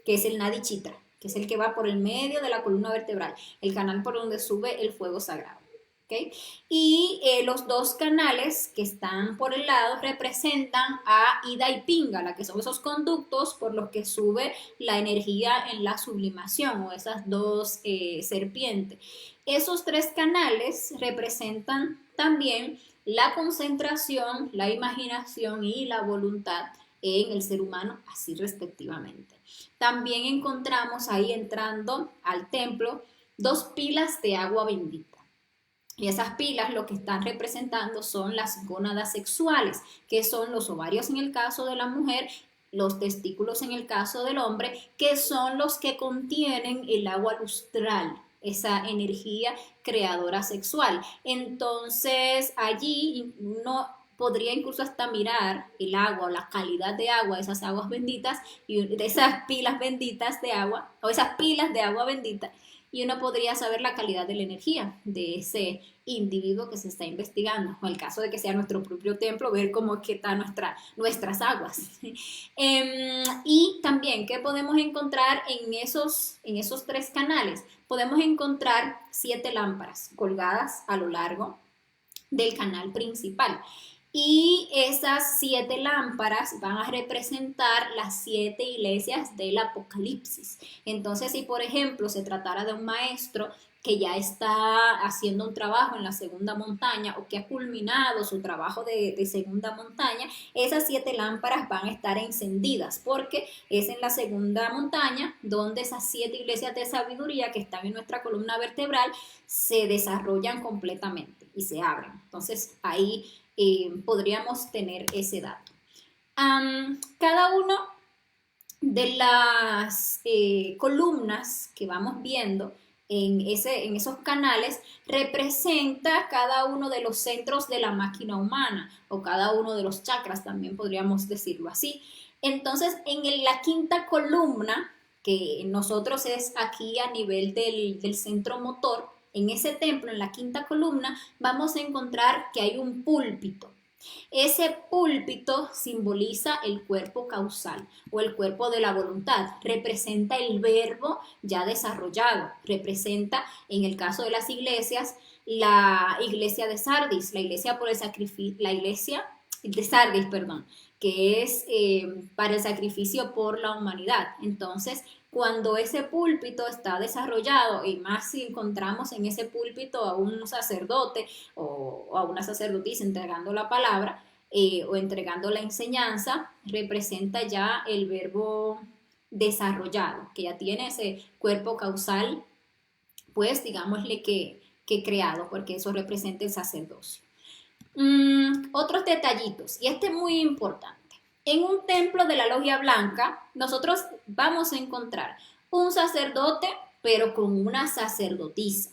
que es el Nadi Chitra, que es el que va por el medio de la columna vertebral, el canal por donde sube el fuego sagrado. ¿ok? Y los dos canales que están por el lado representan a Ida y Pingala, que son esos conductos por los que sube la energía en la sublimación, o esas dos serpientes. Esos tres canales representan también la concentración, la imaginación y la voluntad en el ser humano, así respectivamente. También encontramos ahí, entrando al templo, dos pilas de agua bendita. Y esas pilas lo que están representando son las gónadas sexuales, que son los ovarios en el caso de la mujer, los testículos en el caso del hombre, que son los que contienen el agua lustral, esa energía creadora sexual. Entonces allí uno podría incluso hasta mirar el agua o la calidad de agua, esas aguas benditas y de esas pilas benditas de agua, o esas pilas de agua bendita, y uno podría saber la calidad de la energía de ese individuo que se está investigando, o el caso de que sea nuestro propio templo, ver cómo es que están nuestras aguas. Y también, ¿qué podemos encontrar en esos tres canales? Podemos encontrar 7 lámparas colgadas a lo largo del canal principal. Y esas 7 lámparas van a representar las 7 iglesias del Apocalipsis. Entonces, si por ejemplo se tratara de un maestro que ya está haciendo un trabajo en la segunda montaña o que ha culminado su trabajo de segunda montaña, esas 7 lámparas van a estar encendidas porque es en la segunda montaña donde esas 7 iglesias de sabiduría que están en nuestra columna vertebral se desarrollan completamente y se abren. Entonces ahí podríamos tener ese dato. Cada uno de las columnas que vamos viendo en esos canales representa cada uno de los centros de la máquina humana o cada uno de los chakras, también podríamos decirlo así. Entonces, en la quinta columna, que nosotros es aquí a nivel del centro motor, en ese templo, en la quinta columna, vamos a encontrar que hay un púlpito. Ese púlpito simboliza el cuerpo causal o el cuerpo de la voluntad, representa el verbo ya desarrollado, representa en el caso de las iglesias la iglesia de Sardis, la iglesia por el sacrificio, la iglesia de Sardis, perdón, que es para el sacrificio por la humanidad. Entonces, cuando ese púlpito está desarrollado, y más si encontramos en ese púlpito a un sacerdote o a una sacerdotisa entregando la palabra o entregando la enseñanza, representa ya el verbo desarrollado, que ya tiene ese cuerpo causal, pues digámosle que creado, porque eso representa el sacerdocio. Otros detallitos, y este es muy importante. En un templo de la logia blanca, nosotros vamos a encontrar un sacerdote, pero con una sacerdotisa.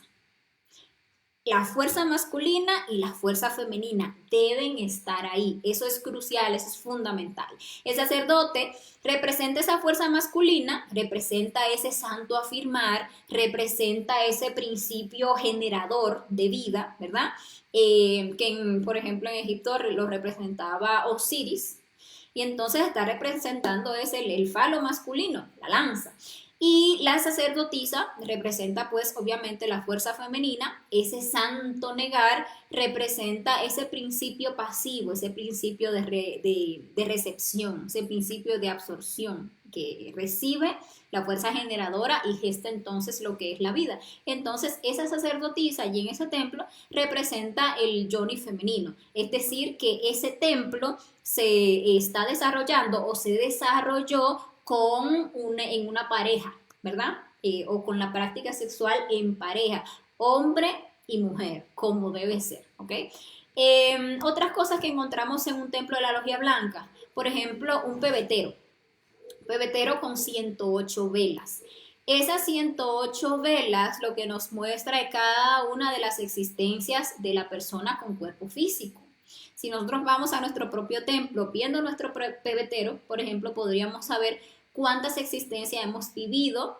La fuerza masculina y la fuerza femenina deben estar ahí. Eso es crucial, eso es fundamental. El sacerdote representa esa fuerza masculina, representa ese santo afirmar, representa ese principio generador de vida, ¿verdad? Por ejemplo, en Egipto lo representaba Osiris, y entonces está representando el falo masculino, la lanza. Y la sacerdotisa representa pues obviamente la fuerza femenina, ese santo negar representa ese principio pasivo, ese principio de recepción, ese principio de absorción que recibe la fuerza generadora y gesta entonces lo que es la vida. Entonces esa sacerdotisa allí en ese templo representa el yoni femenino, es decir que ese templo se está desarrollando o se desarrolló en una pareja, ¿verdad? O con la práctica sexual en pareja, hombre y mujer, como debe ser, ¿ok? Otras cosas que encontramos en un templo de la logia blanca, por ejemplo, un pebetero con 108 velas. Esas 108 velas lo que nos muestra es cada una de las existencias de la persona con cuerpo físico. Si nosotros vamos a nuestro propio templo, viendo nuestro pebetero, por ejemplo, podríamos saber cuántas existencias hemos vivido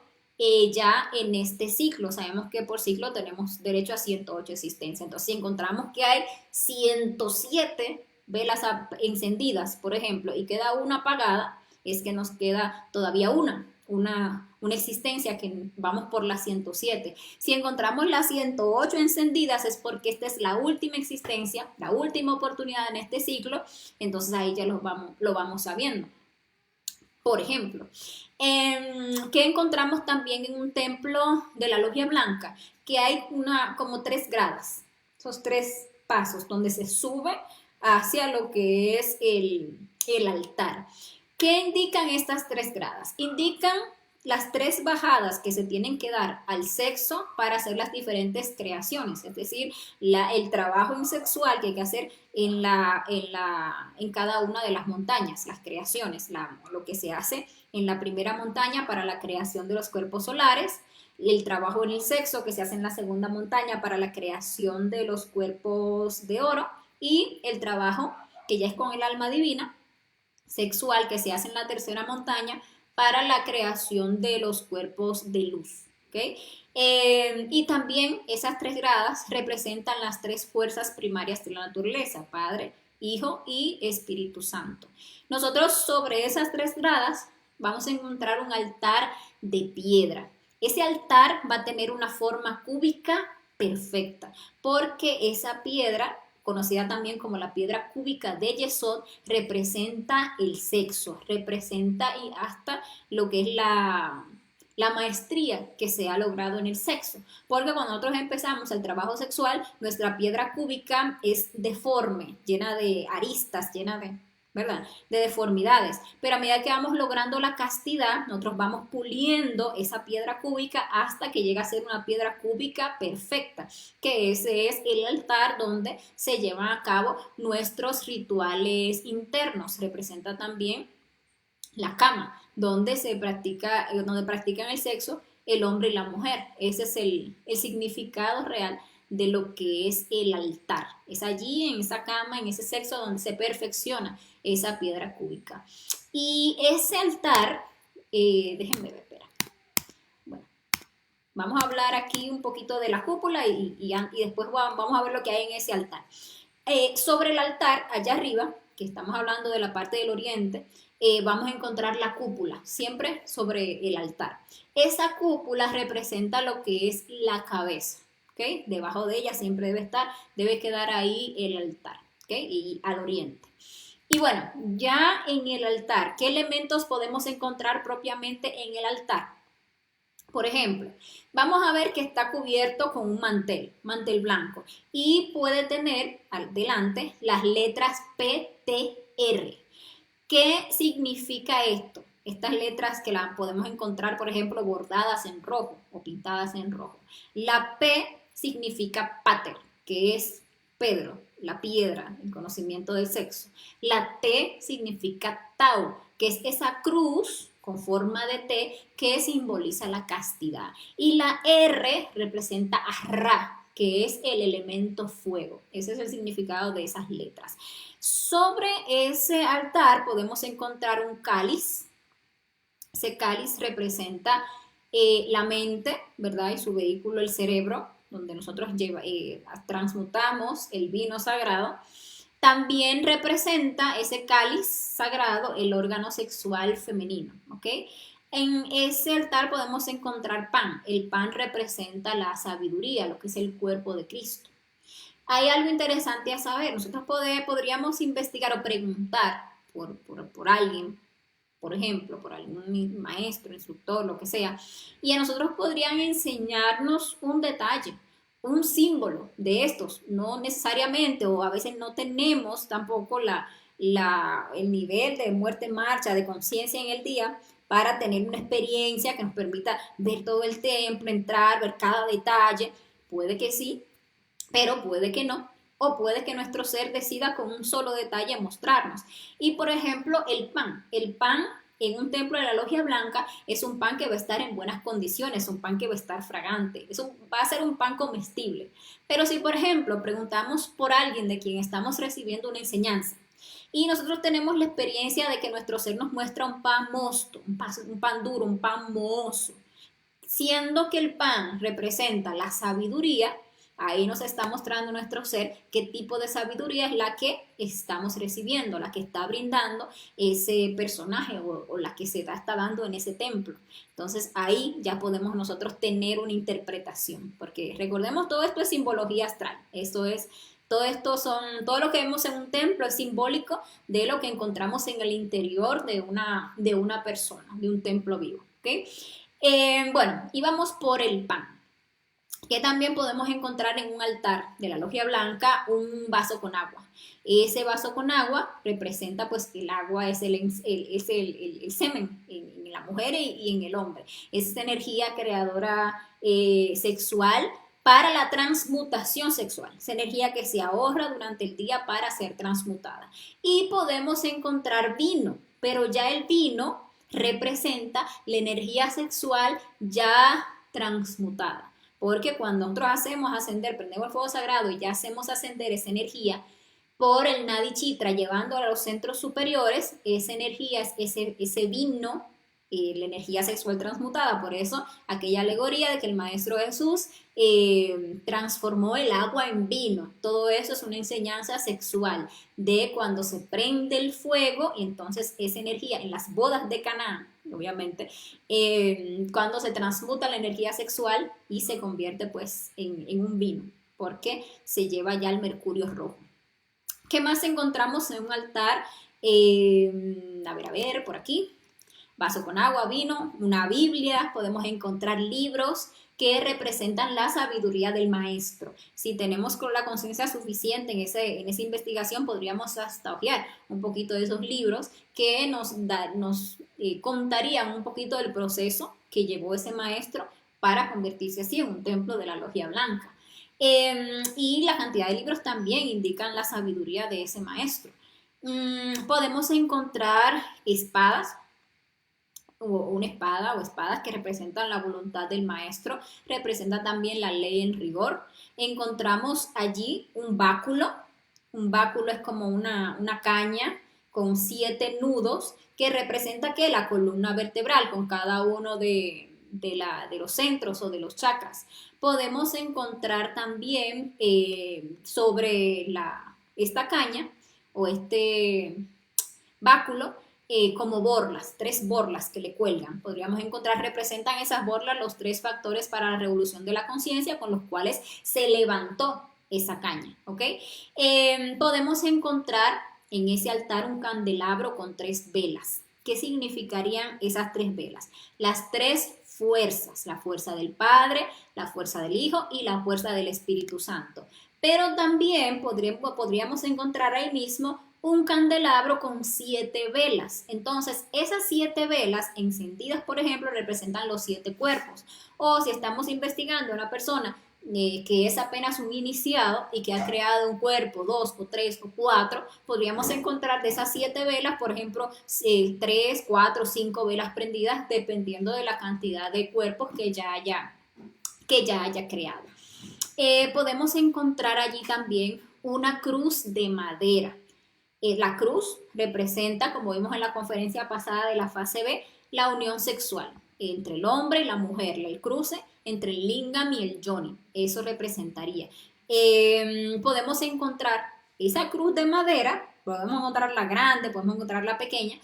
ya en este ciclo. Sabemos que por ciclo tenemos derecho a 108 existencias. Entonces, si encontramos que hay 107 velas encendidas, por ejemplo, y queda una apagada, es que nos queda todavía una. una existencia que vamos por la 107. Si encontramos las 108 encendidas es porque esta es la última existencia, la última oportunidad en este ciclo, entonces ahí ya lo vamos sabiendo. Por ejemplo, ¿qué encontramos también en un templo de la Logia Blanca? Que hay como 3 gradas, esos 3 pasos donde se sube hacia lo que es el altar. ¿Qué indican estas 3 gradas? Indican las 3 bajadas que se tienen que dar al sexo para hacer las diferentes creaciones, es decir, el trabajo sexual que hay que hacer en cada una de las montañas, las creaciones, lo que se hace en la primera montaña para la creación de los cuerpos solares, el trabajo en el sexo que se hace en la segunda montaña para la creación de los cuerpos de oro y el trabajo que ya es con el alma divina, sexual, que se hace en la tercera montaña para la creación de los cuerpos de luz. ¿Okay? Y también esas 3 gradas representan las 3 fuerzas primarias de la naturaleza, Padre, Hijo y Espíritu Santo. Nosotros sobre esas 3 gradas vamos a encontrar un altar de piedra. Ese altar va a tener una forma cúbica perfecta, porque esa piedra, conocida también como la piedra cúbica de Yesod, representa el sexo, representa y hasta lo que es la maestría que se ha logrado en el sexo. Porque cuando nosotros empezamos el trabajo sexual, nuestra piedra cúbica es deforme, llena de aristas, llena de, ¿verdad?, de deformidades. Pero a medida que vamos logrando la castidad, nosotros vamos puliendo esa piedra cúbica hasta que llega a ser una piedra cúbica perfecta, que ese es el altar donde se llevan a cabo nuestros rituales internos. Representa también la cama, donde practican el sexo el hombre y la mujer. Ese es el significado real de lo que es el altar. Es allí, en esa cama, en ese sexo, donde se perfecciona esa piedra cúbica. Y ese altar, déjenme ver, espera. Bueno, vamos a hablar aquí un poquito de la cúpula y después vamos a ver lo que hay en ese altar. Sobre el altar, allá arriba, que estamos hablando de la parte del oriente, vamos a encontrar la cúpula, siempre sobre el altar. Esa cúpula representa lo que es la cabeza. ¿Okay? Debajo de ella siempre debe quedar ahí el altar, ¿okay? Y al oriente. Y bueno, ya en el altar, ¿qué elementos podemos encontrar propiamente en el altar? Por ejemplo, vamos a ver que está cubierto con un mantel blanco, y puede tener delante las letras PTR. ¿Qué significa esto? Estas letras que las podemos encontrar, por ejemplo, bordadas en rojo o pintadas en rojo. La P significa pater, que es Pedro, la piedra, el conocimiento del sexo. La T significa tau, que es esa cruz con forma de T que simboliza la castidad. Y la R representa a Ra, que es el elemento fuego. Ese es el significado de esas letras. Sobre ese altar podemos encontrar un cáliz. Ese cáliz representa la mente, ¿verdad? Y su vehículo, el cerebro, donde nosotros transmutamos el vino sagrado. También representa ese cáliz sagrado el órgano sexual femenino, ¿ok? En ese altar podemos encontrar pan. El pan representa la sabiduría, lo que es el cuerpo de Cristo. Hay algo interesante a saber. Nosotros podríamos investigar o preguntar por alguien, por ejemplo, por algún maestro, instructor, lo que sea, y a nosotros podrían enseñarnos un detalle, un símbolo de estos. No necesariamente, o a veces no tenemos tampoco el nivel de muerte en marcha, de conciencia en el día, para tener una experiencia que nos permita ver todo el templo, entrar, ver cada detalle. Puede que sí, pero puede que no, o puede que nuestro ser decida con un solo detalle mostrarnos. Y por ejemplo, el pan en un templo de la Logia Blanca es un pan que va a estar en buenas condiciones, un pan que va a estar fragante, eso va a ser un pan comestible. Pero si por ejemplo preguntamos por alguien de quien estamos recibiendo una enseñanza, y nosotros tenemos la experiencia de que nuestro ser nos muestra un pan mosto, un pan duro, un pan mohoso, siendo que el pan representa la sabiduría, Ahí nos está mostrando nuestro ser qué tipo de sabiduría es la que estamos recibiendo, la que está brindando ese personaje o la que se está dando en ese templo. Entonces ahí ya podemos nosotros tener una interpretación, porque recordemos, todo esto es simbología astral, todo lo que vemos en un templo es simbólico de lo que encontramos en el interior de una persona, de un templo vivo. ¿Okay? Bueno, y vamos por el pan, que también podemos encontrar en un altar de la logia blanca un vaso con agua. Ese vaso con agua representa pues que el agua es el semen en la mujer y en el hombre. Es esta energía creadora sexual para la transmutación sexual. Es energía que se ahorra durante el día para ser transmutada. Y podemos encontrar vino, pero ya el vino representa la energía sexual ya transmutada. Porque cuando nosotros hacemos ascender, prendemos el fuego sagrado y ya hacemos ascender esa energía por el Nadi Chitra, llevándola a los centros superiores, esa energía, ese vino, la energía sexual transmutada. Por eso aquella alegoría de que el Maestro Jesús transformó el agua en vino. Todo eso es una enseñanza sexual de cuando se prende el fuego y entonces esa energía en las bodas de Canaán, obviamente, cuando se transmuta la energía sexual y se convierte pues en un vino, porque se lleva ya el mercurio rojo. ¿Qué más encontramos en un altar? A ver, por aquí. Vaso con agua, vino, una Biblia, podemos encontrar libros que representan la sabiduría del maestro. Si tenemos la conciencia suficiente en esa investigación, podríamos hasta hojear un poquito de esos libros que nos contarían un poquito del proceso que llevó ese maestro para convertirse así en un templo de la logia blanca. Y la cantidad de libros también indican la sabiduría de ese maestro. Podemos encontrar espadas, una espada o espadas que representan la voluntad del maestro, representa también la ley en rigor. Encontramos allí un báculo es como una caña con 7 nudos que representa que la columna vertebral con cada uno de los centros o de los chakras. Podemos encontrar también sobre esta caña o este báculo como borlas, 3 borlas que le cuelgan. Podríamos encontrar, representan esas borlas los 3 factores para la revolución de la conciencia con los cuales se levantó esa caña, ¿ok? Podemos encontrar en ese altar un candelabro con 3 velas. ¿Qué significarían esas 3 velas? Las 3 fuerzas, la fuerza del Padre, la fuerza del Hijo y la fuerza del Espíritu Santo. Pero también podríamos encontrar ahí mismo un candelabro con 7 velas. Entonces, esas 7 velas encendidas, por ejemplo, representan los 7 cuerpos. O si estamos investigando a una persona que es apenas un iniciado y que ha creado un cuerpo, 2 o 3 o 4, podríamos encontrar de esas 7 velas, por ejemplo, 3, 4, 5 velas prendidas, dependiendo de la cantidad de cuerpos que ya haya creado. Podemos encontrar allí también una cruz de madera. La cruz representa, como vimos en la conferencia pasada de la fase B, la unión sexual entre el hombre y la mujer, el cruce entre el lingam y el yoni. Eso representaría. Podemos encontrar esa cruz de madera, podemos encontrar la grande, podemos encontrar la pequeña,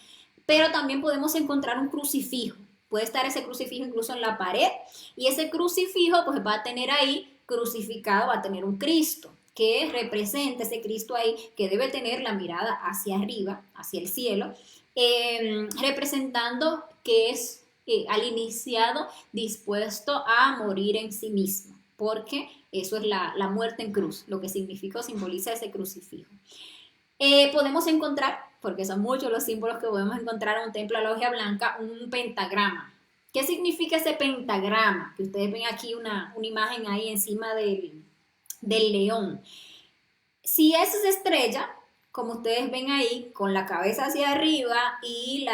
pero también podemos encontrar un crucifijo. Puede estar ese crucifijo incluso en la pared y ese crucifijo pues va a tener ahí crucificado, va a tener un Cristo que representa ese Cristo ahí, que debe tener la mirada hacia arriba, hacia el cielo, representando que es al iniciado dispuesto a morir en sí mismo, porque eso es la muerte en cruz, lo que significa o simboliza ese crucifijo. Podemos encontrar, porque son muchos los símbolos que podemos encontrar en un templo de la logia blanca, un pentagrama. ¿Qué significa ese pentagrama? Que ustedes ven aquí una imagen ahí encima del león. Si esa es estrella, como ustedes ven ahí, con la cabeza hacia arriba y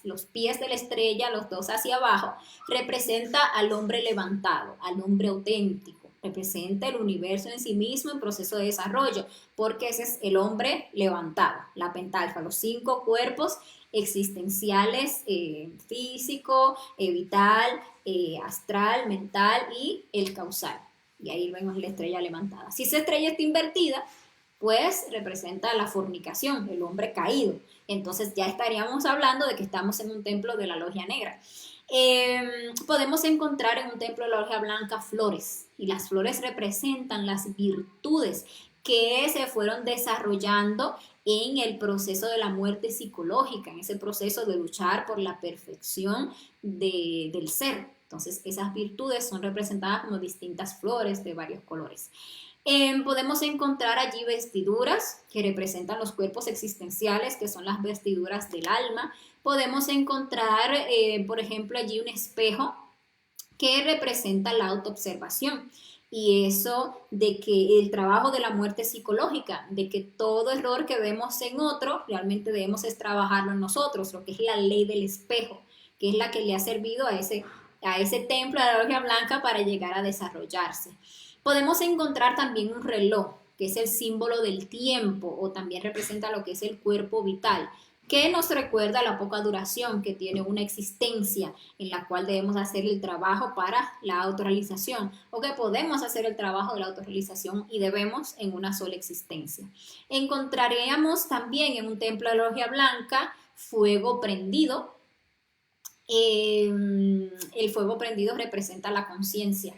los pies de la estrella, los dos hacia abajo, representa al hombre levantado, al hombre auténtico, representa el universo en sí mismo en proceso de desarrollo, porque ese es el hombre levantado, la pentalfa, los 5 cuerpos existenciales, físico, vital, astral, mental y el causal. Y ahí vemos la estrella levantada. Si esa estrella está invertida, pues representa la fornicación, el hombre caído. Entonces ya estaríamos hablando de que estamos en un templo de la logia negra. Podemos encontrar en un templo de la logia blanca flores, y las flores representan las virtudes que se fueron desarrollando en el proceso de la muerte psicológica, en ese proceso de luchar por la perfección del ser. Entonces esas virtudes son representadas como distintas flores de varios colores. Podemos encontrar allí vestiduras que representan los cuerpos existenciales, que son las vestiduras del alma. Podemos encontrar, por ejemplo, allí un espejo que representa la autoobservación. Y eso de que el trabajo de la muerte psicológica, de que todo error que vemos en otro, realmente debemos es trabajarlo en nosotros, lo que es la ley del espejo, que es la que le ha servido a ese templo de la logia blanca para llegar a desarrollarse. Podemos encontrar también un reloj, que es el símbolo del tiempo, o también representa lo que es el cuerpo vital, que nos recuerda la poca duración que tiene una existencia en la cual debemos hacer el trabajo para la autorrealización, o que podemos hacer el trabajo de la autorrealización y debemos en una sola existencia. Encontraríamos también en un templo de la logia blanca fuego prendido. El fuego prendido representa la conciencia.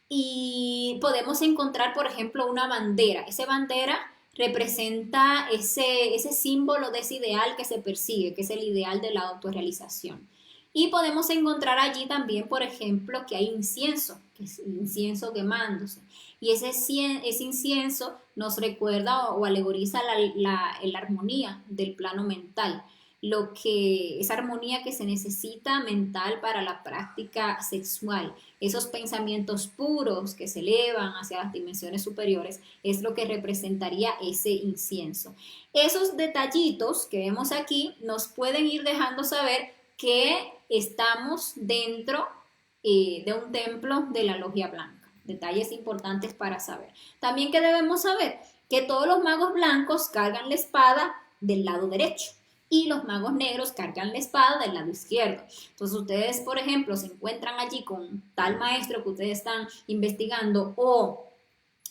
Y podemos encontrar, por ejemplo, una bandera. Esa bandera representa ese símbolo de ese ideal que se persigue, que es el ideal de la autorrealización. Y podemos encontrar allí también, por ejemplo, que hay incienso, que es incienso quemándose. Y ese incienso nos recuerda o alegoriza la armonía del plano mental, esa armonía que se necesita mental para la práctica sexual, esos pensamientos puros que se elevan hacia las dimensiones superiores, es lo que representaría ese incienso. Esos detallitos que vemos aquí nos pueden ir dejando saber que estamos dentro de un templo de la logia blanca. Detalles importantes para saber. También que debemos saber que todos los magos blancos cargan la espada del lado derecho y los magos negros cargan la espada del lado izquierdo. Entonces ustedes, por ejemplo, se encuentran allí con tal maestro que ustedes están investigando, o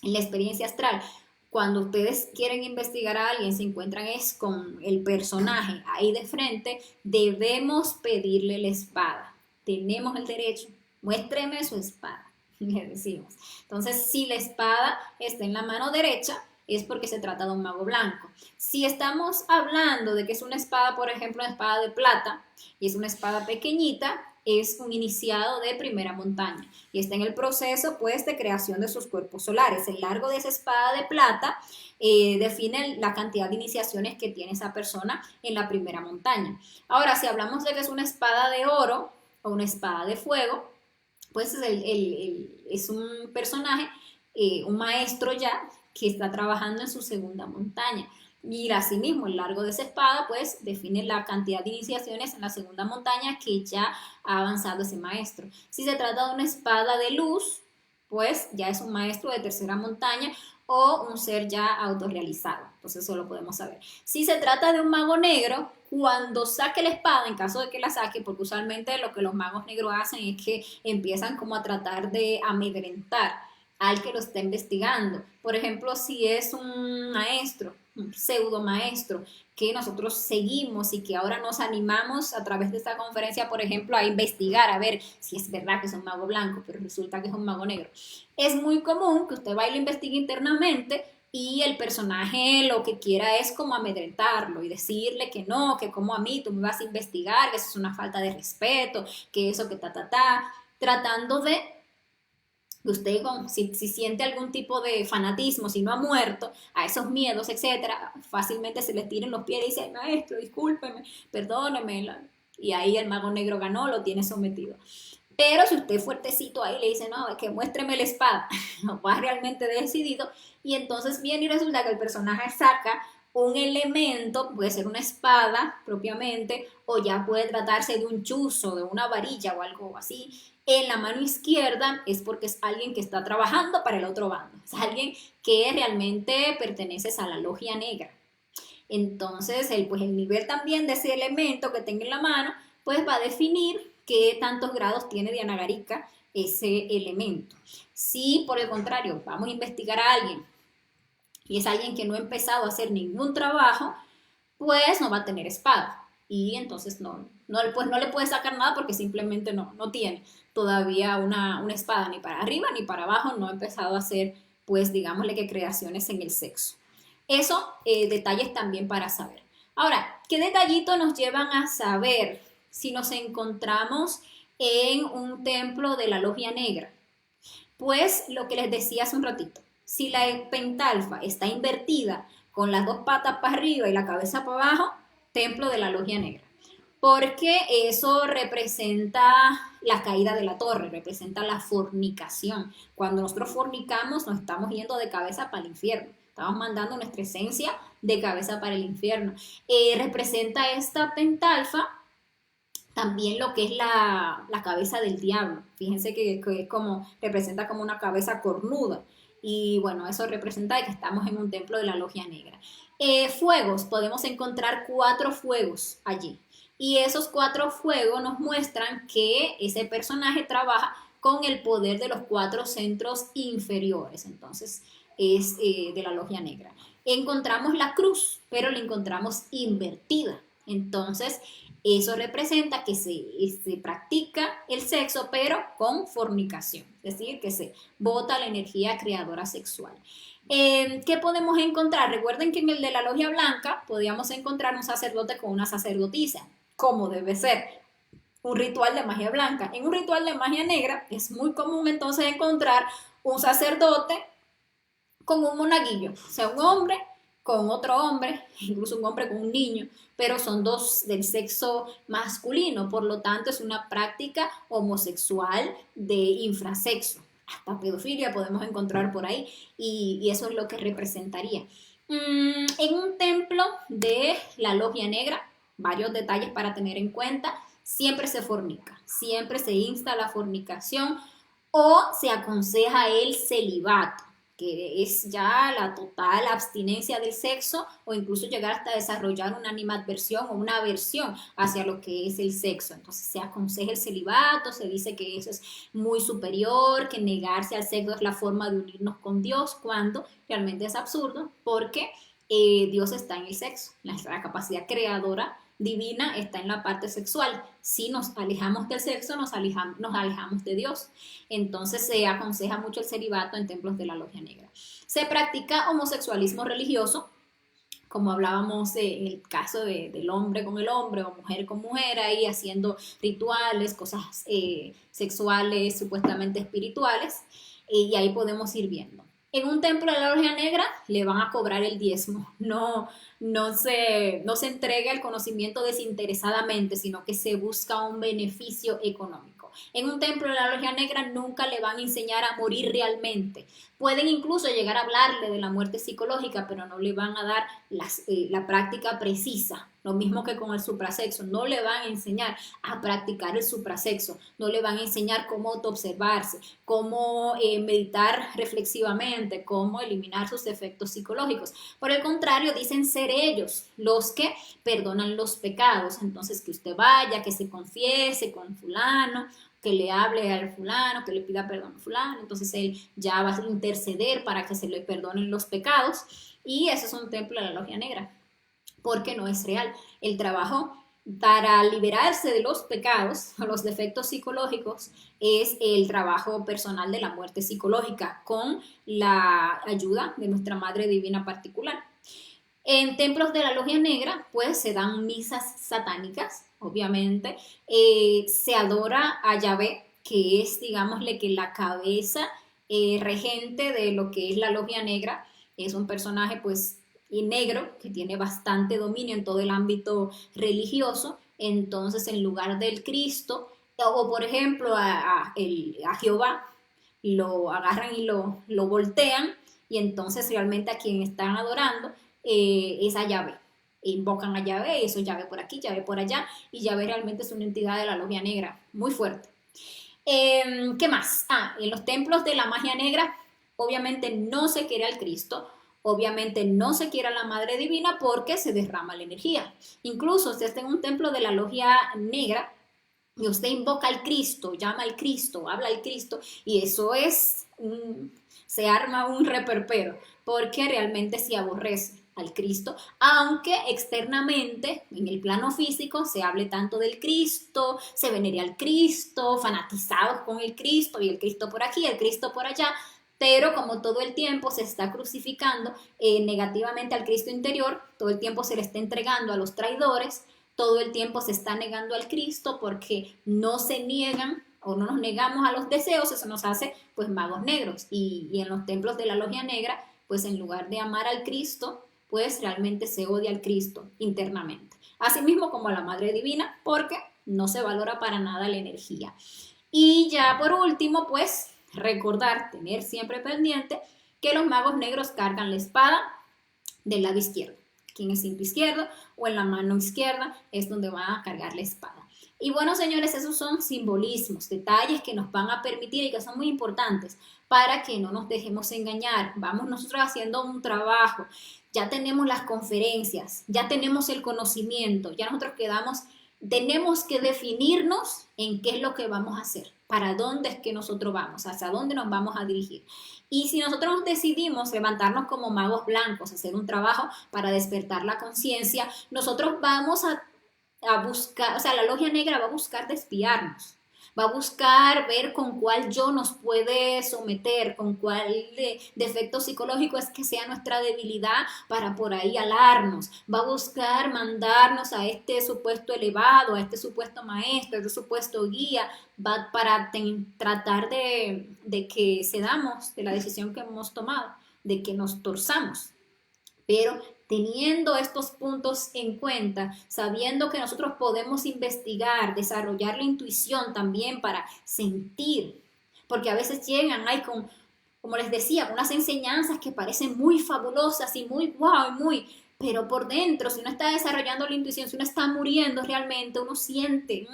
en la experiencia astral, cuando ustedes quieren investigar a alguien, se encuentran es con el personaje ahí de frente, debemos pedirle la espada. Tenemos el derecho. Muéstreme su espada, le decimos. Entonces, si la espada está en la mano derecha, es porque se trata de un mago blanco. Si estamos hablando de que es una espada, por ejemplo, una espada de plata, y es una espada pequeñita, es un iniciado de primera montaña y está en el proceso, pues, de creación de sus cuerpos solares. El largo de esa espada de plata define la cantidad de iniciaciones que tiene esa persona en la primera montaña. Ahora, si hablamos de que es una espada de oro o una espada de fuego, pues es un personaje, un maestro ya, que está trabajando en su segunda montaña. Y asimismo, el largo de esa espada, pues, define la cantidad de iniciaciones en la segunda montaña que ya ha avanzado ese maestro. Si se trata de una espada de luz, pues ya es un maestro de tercera montaña o un ser ya autorrealizado. Entonces eso lo podemos saber. Si se trata de un mago negro, cuando saque la espada, en caso de que la saque, porque usualmente lo que los magos negros hacen es que empiezan como a tratar de amedrentar al que lo está investigando. Por ejemplo, si es un maestro, un pseudo maestro que nosotros seguimos y que ahora nos animamos a través de esta conferencia, por ejemplo, a investigar, a ver si es verdad que es un mago blanco, pero resulta que es un mago negro. Es muy común que usted vaya y lo investigue internamente y el personaje lo que quiera es como amedrentarlo y decirle que no, que como a mí tú me vas a investigar, que eso es una falta de respeto, que eso que tratando de usted, si siente algún tipo de fanatismo, si no ha muerto a esos miedos, etcétera, fácilmente se le tiren los pies y dice, maestro, discúlpeme, perdóneme, y ahí el mago negro ganó, lo tiene sometido. Pero si usted fuertecito ahí le dice, no, es que muéstreme la espada, no va realmente decidido, y entonces viene y resulta que el personaje saca un elemento, puede ser una espada propiamente, o ya puede tratarse de un chuzo, de una varilla o algo así, en la mano izquierda, es porque es alguien que está trabajando para el otro bando, es alguien que realmente pertenece a la logia negra. Entonces, el nivel también de ese elemento que tenga en la mano, pues va a definir qué tantos grados tiene Diana Garica ese elemento. Si por el contrario vamos a investigar a alguien y es alguien que no ha empezado a hacer ningún trabajo, pues no va a tener espada. Y entonces pues no le puede sacar nada porque simplemente no tiene todavía una espada ni para arriba ni para abajo, no ha empezado a hacer, pues digámosle que creaciones en el sexo. Eso, detalles también para saber. Ahora, ¿qué detallitos nos llevan a saber si nos encontramos en un templo de la logia negra? Pues lo que les decía hace un ratito, si la pentalfa está invertida con las dos patas para arriba y la cabeza para abajo, templo de la logia negra. Porque eso representa la caída de la torre, representa la fornicación. Cuando nosotros fornicamos, nos estamos yendo de cabeza para el infierno. Estamos mandando nuestra esencia de cabeza para el infierno. Representa esta pentalfa también lo que es la cabeza del diablo. Fíjense que es como, representa como una cabeza cornuda. Y bueno, eso representa que estamos en un templo de la logia negra. Fuegos, podemos encontrar 4 fuegos allí. Y esos 4 fuegos nos muestran que ese personaje trabaja con el poder de los 4 centros inferiores. Entonces, es de la logia negra. Encontramos la cruz, pero la encontramos invertida. Entonces, eso representa que se practica el sexo, pero con fornicación, es decir, que se bota la energía creadora sexual. ¿Qué podemos encontrar? Recuerden que en el de la logia blanca podíamos encontrar un sacerdote con una sacerdotisa, como debe ser un ritual de magia blanca. En un ritual de magia negra es muy común entonces encontrar un sacerdote con un monaguillo, o sea, un hombre con otro hombre, incluso un hombre con un niño, pero son dos del sexo masculino, por lo tanto es una práctica homosexual de infrasexo. Hasta pedofilia podemos encontrar por ahí y eso es lo que representaría. En un templo de la logia negra, varios detalles para tener en cuenta, siempre se fornica, siempre se insta a la fornicación o se aconseja el celibato, que es ya la total abstinencia del sexo o incluso llegar hasta desarrollar una animadversión o una aversión hacia lo que es el sexo. Entonces se aconseja el celibato, se dice que eso es muy superior, que negarse al sexo es la forma de unirnos con Dios, cuando realmente es absurdo porque Dios está en el sexo, la capacidad creadora divina está en la parte sexual. Si nos alejamos del sexo, nos alejamos de Dios. Entonces se aconseja mucho el celibato en templos de la logia negra. Se practica homosexualismo religioso, como hablábamos el caso del hombre con el hombre o mujer con mujer, ahí haciendo rituales, cosas sexuales, supuestamente espirituales, y ahí podemos ir viendo. En un templo de la logia negra le van a cobrar el diezmo, no se entrega el conocimiento desinteresadamente, sino que se busca un beneficio económico. En un templo de la logia negra nunca le van a enseñar a morir realmente. Pueden incluso llegar a hablarle de la muerte psicológica, pero no le van a dar la práctica precisa. Lo mismo que con el suprasexo, no le van a enseñar a practicar el suprasexo, no le van a enseñar cómo autoobservarse, cómo meditar reflexivamente, cómo eliminar sus efectos psicológicos. Por el contrario, dicen ser ellos los que perdonan los pecados. Entonces, que usted vaya, que se confiese con fulano, que le hable al fulano, que le pida perdón a fulano, entonces él ya va a interceder para que se le perdonen los pecados, y eso es un templo de la logia negra, porque no es real. El trabajo para liberarse de los pecados, los defectos psicológicos, es el trabajo personal de la muerte psicológica, con la ayuda de nuestra Madre Divina particular. En templos de la logia negra, pues se dan misas satánicas, obviamente. Se adora a Yahvé, que es, digámosle, que la cabeza regente de lo que es la logia negra. Es un personaje, pues, negro, que tiene bastante dominio en todo el ámbito religioso. Entonces, en lugar del Cristo, o por ejemplo, a Jehová, lo agarran y lo voltean, y entonces realmente a quien están adorando esa llave. Invocan a Yahvé, eso Yahvé por aquí, Yahvé por allá, y Yahvé realmente es una entidad de la logia negra, muy fuerte. ¿Qué más? En los templos de la magia negra, obviamente no se quiere al Cristo, obviamente no se quiere a la Madre Divina porque se derrama la energía. Incluso si está en un templo de la logia negra, y usted invoca al Cristo, llama al Cristo, habla al Cristo, y eso es, se arma un reperpero, porque realmente se aborrece al Cristo, aunque externamente, en el plano físico, se hable tanto del Cristo, se venere al Cristo, fanatizados con el Cristo, y el Cristo por aquí, el Cristo por allá, pero como todo el tiempo se está crucificando negativamente al Cristo interior, todo el tiempo se le está entregando a los traidores, todo el tiempo se está negando al Cristo porque no se niegan o no nos negamos a los deseos, eso nos hace pues magos negros. Y en los templos de la logia negra, pues en lugar de amar al Cristo, pues realmente se odia al Cristo internamente. Asimismo como a la Madre Divina, porque no se valora para nada la energía. Y ya por último, pues recordar, tener siempre pendiente que los magos negros cargan la espada del lado izquierdo. Aquí en el cinto izquierdo o en la mano izquierda es donde van a cargar la espada. Y bueno, señores, esos son simbolismos, detalles que nos van a permitir y que son muy importantes para que no nos dejemos engañar. Vamos nosotros haciendo un trabajo, ya tenemos las conferencias, ya tenemos el conocimiento, ya nosotros tenemos que definirnos en qué es lo que vamos a hacer, para dónde es que nosotros vamos, hacia dónde nos vamos a dirigir. Y si nosotros decidimos levantarnos como magos blancos, hacer un trabajo para despertar la conciencia, nosotros vamos a buscar, o sea, la logia negra va a buscar despiarnos, va a buscar ver con cuál yo nos puede someter, con cuál defecto psicológico es que sea nuestra debilidad para por ahí alarnos, va a buscar mandarnos a este supuesto elevado, a este supuesto maestro, a este supuesto guía, va para tratar de que cedamos de la decisión que hemos tomado, de que nos torzamos. Pero teniendo estos puntos en cuenta, sabiendo que nosotros podemos investigar, desarrollar la intuición también para sentir, porque a veces llegan ahí con, como les decía, unas enseñanzas que parecen muy fabulosas y muy wow, muy, pero por dentro, si uno está desarrollando la intuición, si uno está muriendo realmente, uno siente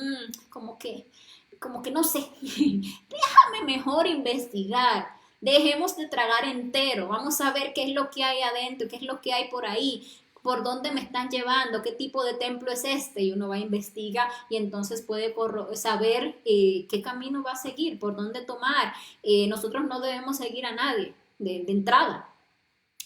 como que no sé, déjame mejor investigar. Dejemos de tragar entero, vamos a ver qué es lo que hay adentro, qué es lo que hay por ahí, por dónde me están llevando, qué tipo de templo es este, y uno va a investigar y entonces puede saber qué camino va a seguir, por dónde tomar. Nosotros no debemos seguir a nadie de entrada,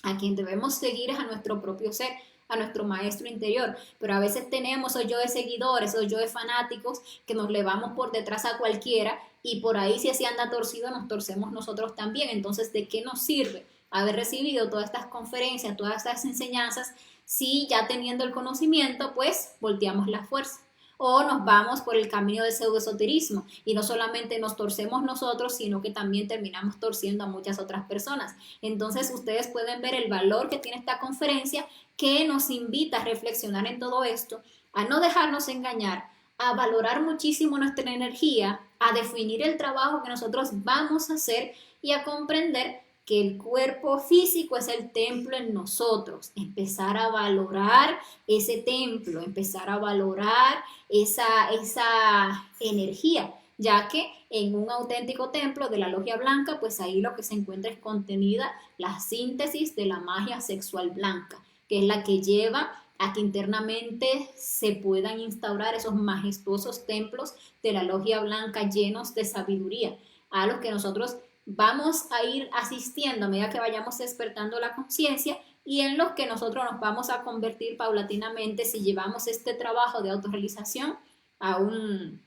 a quien debemos seguir es a nuestro propio ser, a nuestro maestro interior, pero a veces tenemos o yo de seguidores o yo de fanáticos que nos levamos por detrás a cualquiera y por ahí si así anda torcido nos torcemos nosotros también. Entonces, ¿de qué nos sirve haber recibido todas estas conferencias, todas estas enseñanzas, si ya teniendo el conocimiento pues volteamos la fuerza? O nos vamos por el camino del pseudoesoterismo y no solamente nos torcemos nosotros, sino que también terminamos torciendo a muchas otras personas. Entonces ustedes pueden ver el valor que tiene esta conferencia, que nos invita a reflexionar en todo esto, a no dejarnos engañar, a valorar muchísimo nuestra energía, a definir el trabajo que nosotros vamos a hacer y a comprender que el cuerpo físico es el templo en nosotros, empezar a valorar ese templo, empezar a valorar esa energía, ya que en un auténtico templo de la logia blanca, pues ahí lo que se encuentra es contenida la síntesis de la magia sexual blanca, que es la que lleva a que internamente se puedan instaurar esos majestuosos templos de la logia blanca llenos de sabiduría, a los que nosotros vamos a ir asistiendo a medida que vayamos despertando la conciencia y en los que nosotros nos vamos a convertir paulatinamente si llevamos este trabajo de autorrealización a un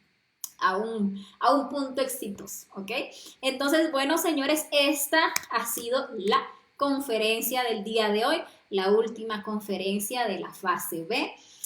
punto exitoso, ¿ok? Entonces, bueno, señores, esta ha sido la conferencia del día de hoy, la última conferencia de la fase B.